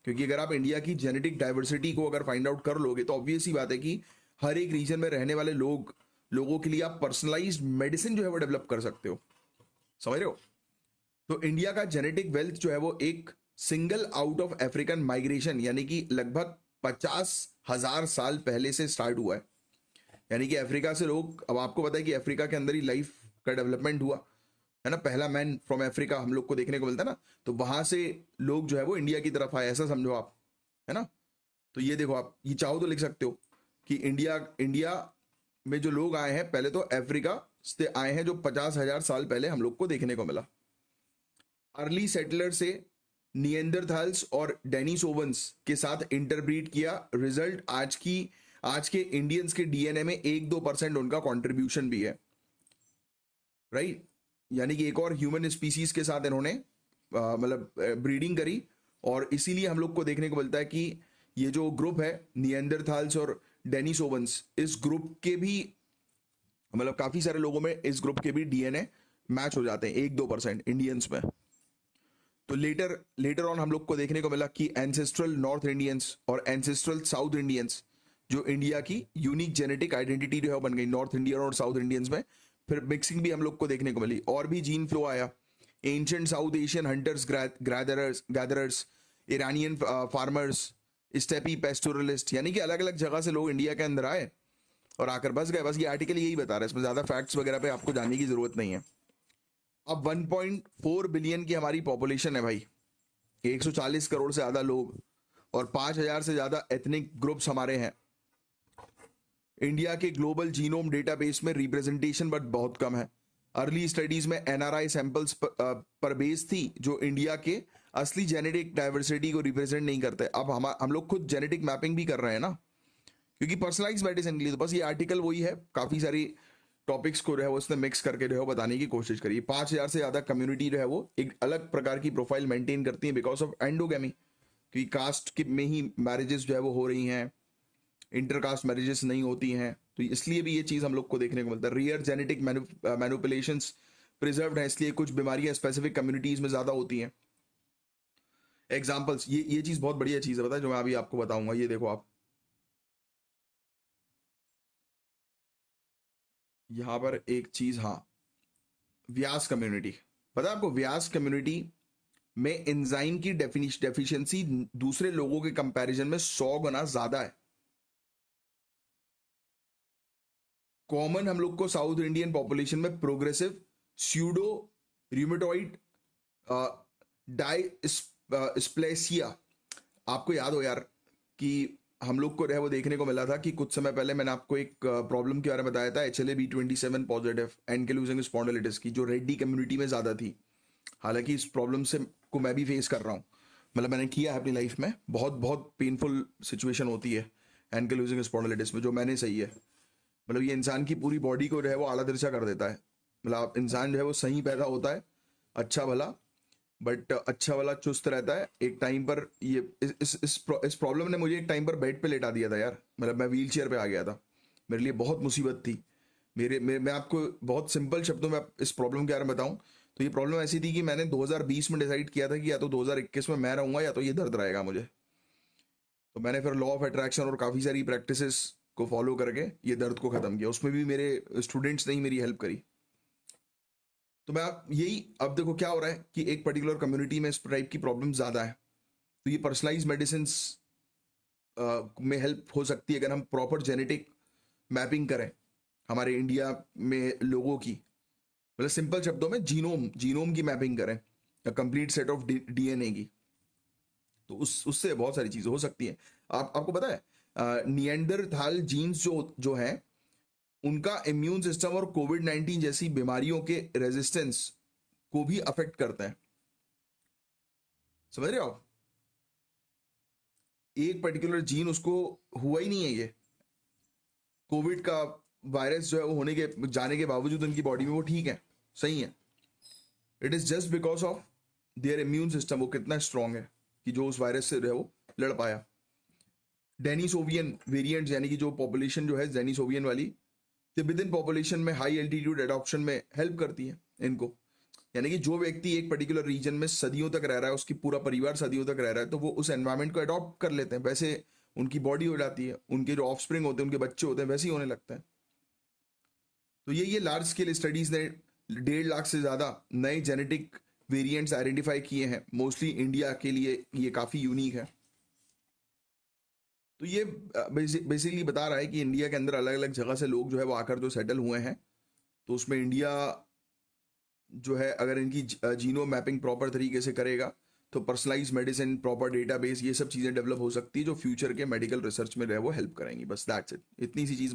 क्योंकि अगर आप इंडिया की जेनेटिक डाइवर्सिटी को अगर फाइंड आउट कर लोगे तो ऑब्वियस ही बात है कि हर एक रीजन में रहने वाले लोगों के लिए आप पर्सनलाइज्ड मेडिसिन जो है वो डेवलप कर सकते हो, समझ रहे हो। तो इंडिया का जेनेटिक वेल्थ जो है वो एक single out of African migration यानी कि लगभग 50,000 साल पहले से स्टार्ट हुआ है। यानी कि अफ्रीका से लोग, अब आपको पता है कि अफ्रीका के अंदर ही लाइफ का डेवलपमेंट हुआ है ना, पहला मैन फ्रॉम अफ्रीका हम लोग को देखने को मिलता है ना। तो वहां से लोग जो है वो इंडिया की तरफ आए, ऐसा समझो आप, है ना। तो ये देखो, आप ये चाहो तो लिख सकते हो कि इंडिया में जो लोग आए हैं पहले तो अफ्रीका से आए हैं, जो 50,000 साल पहले हम लोग को देखने को मिला। अर्ली सेटलर से निएंडरथाल्स और डेनिसोवंस के साथ इंटरब्रीड किया। रिजल्ट आज के इंडियंस के डीएनए में 1-2% उनका कंट्रीब्यूशन भी है, राइट। यानी कि एक और ह्यूमन स्पीसीज के साथ इन्होंने मतलब ब्रीडिंग करी और इसीलिए हम लोग को देखने को मिलता है कि ये जो ग्रुप है निएंडरथाल्स और डेनिसोवंस, इस ग्रुप के भी मतलब काफी सारे लोगों में इस ग्रुप के भी डीएनए मैच हो जाते हैं 1-2% इंडियंस में। तो लेटर ऑन हम लोग को देखने को मिला कि एंसेस्ट्रल नॉर्थ इंडियंस और एंसेस्ट्रल साउथ इंडियंस जो इंडिया की यूनिक जेनेटिक आइडेंटिटी जो है बन गई, नॉर्थ इंडियन और साउथ इंडियंस में। फिर मिक्सिंग भी हम लोग को देखने को मिली और भी जीन फ्लो आया। Ancient south Asian hunters gatherers, Iranian farmers, steppe pastoralist, यानी कि अलग अलग जगह से लोग इंडिया के अंदर आए और आकर बस गए। बस ये आर्टिकल यही बता रहा है, इसमें ज्यादा फैक्ट्स वगैरह पे आपको जानने की जरूरत नहीं है। अब 1.4 बिलियन की हमारी पॉपुलेशन है भाई, 140 करोड़ से ज्यादा लोग और 5,000 से ज्यादा एथनिक ग्रुप्स हमारे हैं। इंडिया के ग्लोबल जीनोम डेटाबेस में रिप्रेजेंटेशन बट बहुत कम है। अर्ली स्टडीज में एनआरआई सैंपल्स पर बेस थी जो इंडिया के असली जेनेटिक डाइवर्सिटी को रिप्रेजेंट नहीं करते। अब हम लोग खुद जेनेटिक मैपिंग भी कर रहे हैं ना, क्योंकि पर्सनलाइज मेडिसिन के लिए। तो बस ये आर्टिकल वही है, काफी सारी टॉपिक्स को जो है वो उसने मिक्स करके जो है बताने की कोशिश करी। 5,000 से ज्यादा कम्युनिटी जो है वो एक अलग प्रकार की प्रोफाइल मेंटेन करती है बिकॉज ऑफ एंडोगेमी, क्योंकि कास्ट में ही मैरिजेस जो है वो हो रही हैं, इंटरकास्ट मैरिजेस नहीं होती हैं। तो इसलिए भी ये चीज हम लोग को देखने को मिलता है। रियर जेनेटिक मैनिपुलेशंस प्रिजर्व्ड है, इसलिए कुछ बीमारियां स्पेसिफिक कम्युनिटीज में ज्यादा होती हैं। एग्जाम्पल्स, ये चीज बहुत बढ़िया चीज है पता है, जो मैं अभी आपको बताऊंगा। ये देखो आप यहां पर एक चीज, हाँ, व्यास कम्युनिटी। पता है आपको, व्यास कम्युनिटी में एंजाइम की डेफिशिएंसी दूसरे लोगों के कंपैरिजन में 100 गुना ज्यादा है। कॉमन हम लोग को साउथ इंडियन पॉपुलेशन में प्रोग्रेसिव स्यूडो र्यूमेटॉइड डायस्प्लेसिया, आपको याद हो यार कि हम लोग को वो देखने को मिला था कि कुछ समय पहले मैंने आपको एक प्रॉब्लम के बारे में बताया था, HLA-B27 पॉजिटिव एंकिलोजिंग स्पॉन्डिलिटिस की, जो रेड्डी कम्युनिटी में ज्यादा थी। हालांकि इस प्रॉब्लम से को मैं भी फेस कर रहा हूँ, मतलब मैंने किया है अपनी लाइफ में। बहुत बहुत पेनफुल सिचुएशन होती है एंकिलोजिंग स्पॉन्डिलिटिस में, जो मैंने सही है। मतलब ये इंसान की पूरी बॉडी को जो है वो आला तिरछा कर देता है। मतलब इंसान जो है वो सही पैदा होता है, अच्छा भला, बट अच्छा वाला चुस्त रहता है। एक टाइम पर ये इस प्रॉब्लम ने मुझे एक टाइम पर बेड पे लेटा दिया था यार। मतलब मैं व्हील चेयर पे आ गया था, मेरे लिए बहुत मुसीबत थी। मैं आपको बहुत सिंपल शब्दों में इस प्रॉब्लम के बारे में बताऊं तो ये प्रॉब्लम ऐसी थी कि मैंने 2020 में डिसाइड किया था कि या तो 2021 में मैं रहूंगा या तो ये दर्द रहेगा मुझे। तो मैंने फिर लॉ ऑफ अट्रैक्शन और काफ़ी सारी प्रैक्टिसेस को फॉलो करके ये दर्द को ख़त्म किया। उसमें भी मेरे स्टूडेंट्स ने ही मेरी हेल्प करी। तो मैं यही, अब देखो क्या हो रहा है कि एक पर्टिकुलर कम्युनिटी में इस टाइप की प्रॉब्लम ज़्यादा है, तो ये पर्सनलाइज मेडिसिन में हेल्प हो सकती है अगर हम प्रॉपर जेनेटिक मैपिंग करें हमारे इंडिया में लोगों की। मतलब सिंपल शब्दों में जीनोम की मैपिंग करें, कंप्लीट सेट ऑफ DNA की, तो उससे बहुत सारी चीज़ें हो सकती हैं। आपको पता है निएंडरथाल जीन्स जो हैं उनका इम्यून सिस्टम और कोविड-19 जैसी बीमारियों के रेजिस्टेंस को भी अफेक्ट करते हैं। समझ रहे हो आप? एक पर्टिकुलर जीन उसको हुआ ही नहीं है, ये कोविड का वायरस जो है वो होने के जाने के बावजूद उनकी बॉडी में वो ठीक है, सही है। It is just because of their immune system, वो कितना स्ट्रांग है कि जो उस वायरस से जो है वो लड़ पाया। डेनिसोवियन वेरिएंट यानी कि जो पॉपुलेशन जो है डेनिसोवियन वाली, तिब्बतन पॉपुलेशन में हाई एल्टीट्यूड एडॉप्शन में हेल्प करती है इनको। यानी कि जो व्यक्ति एक पर्टिकुलर रीजन में सदियों तक रह रहा है, उसकी पूरा परिवार सदियों तक रह रहा है, तो वो उस एनवायरमेंट को अडॉप्ट कर लेते हैं, वैसे उनकी बॉडी हो जाती है, उनके जो ऑफस्प्रिंग होते हैं, उनके बच्चे होते हैं, वैसे ही होने लगते हैं। तो ये लार्ज स्केल स्टडीज ने 1.5 लाख से ज्यादा नए जेनेटिक वेरिएंट्स आइडेंटिफाई किए हैं। मोस्टली इंडिया के लिए ये काफी यूनिक है। तो ये बेसिकली बता रहा है कि इंडिया के अंदर अलग अलग जगह से लोग जो है वो आकर जो सेटल हुए हैं, तो उसमें इंडिया जो है अगर इनकी जीनो मैपिंग प्रॉपर तरीके से करेगा तो पर्सनलाइज मेडिसिन, प्रॉपर डेटाबेस, ये सब चीज़ें डेवलप हो सकती है जो फ्यूचर के मेडिकल रिसर्च में जो है वो हेल्प करेंगी। बस दैट्स इट, इतनी सी चीज़।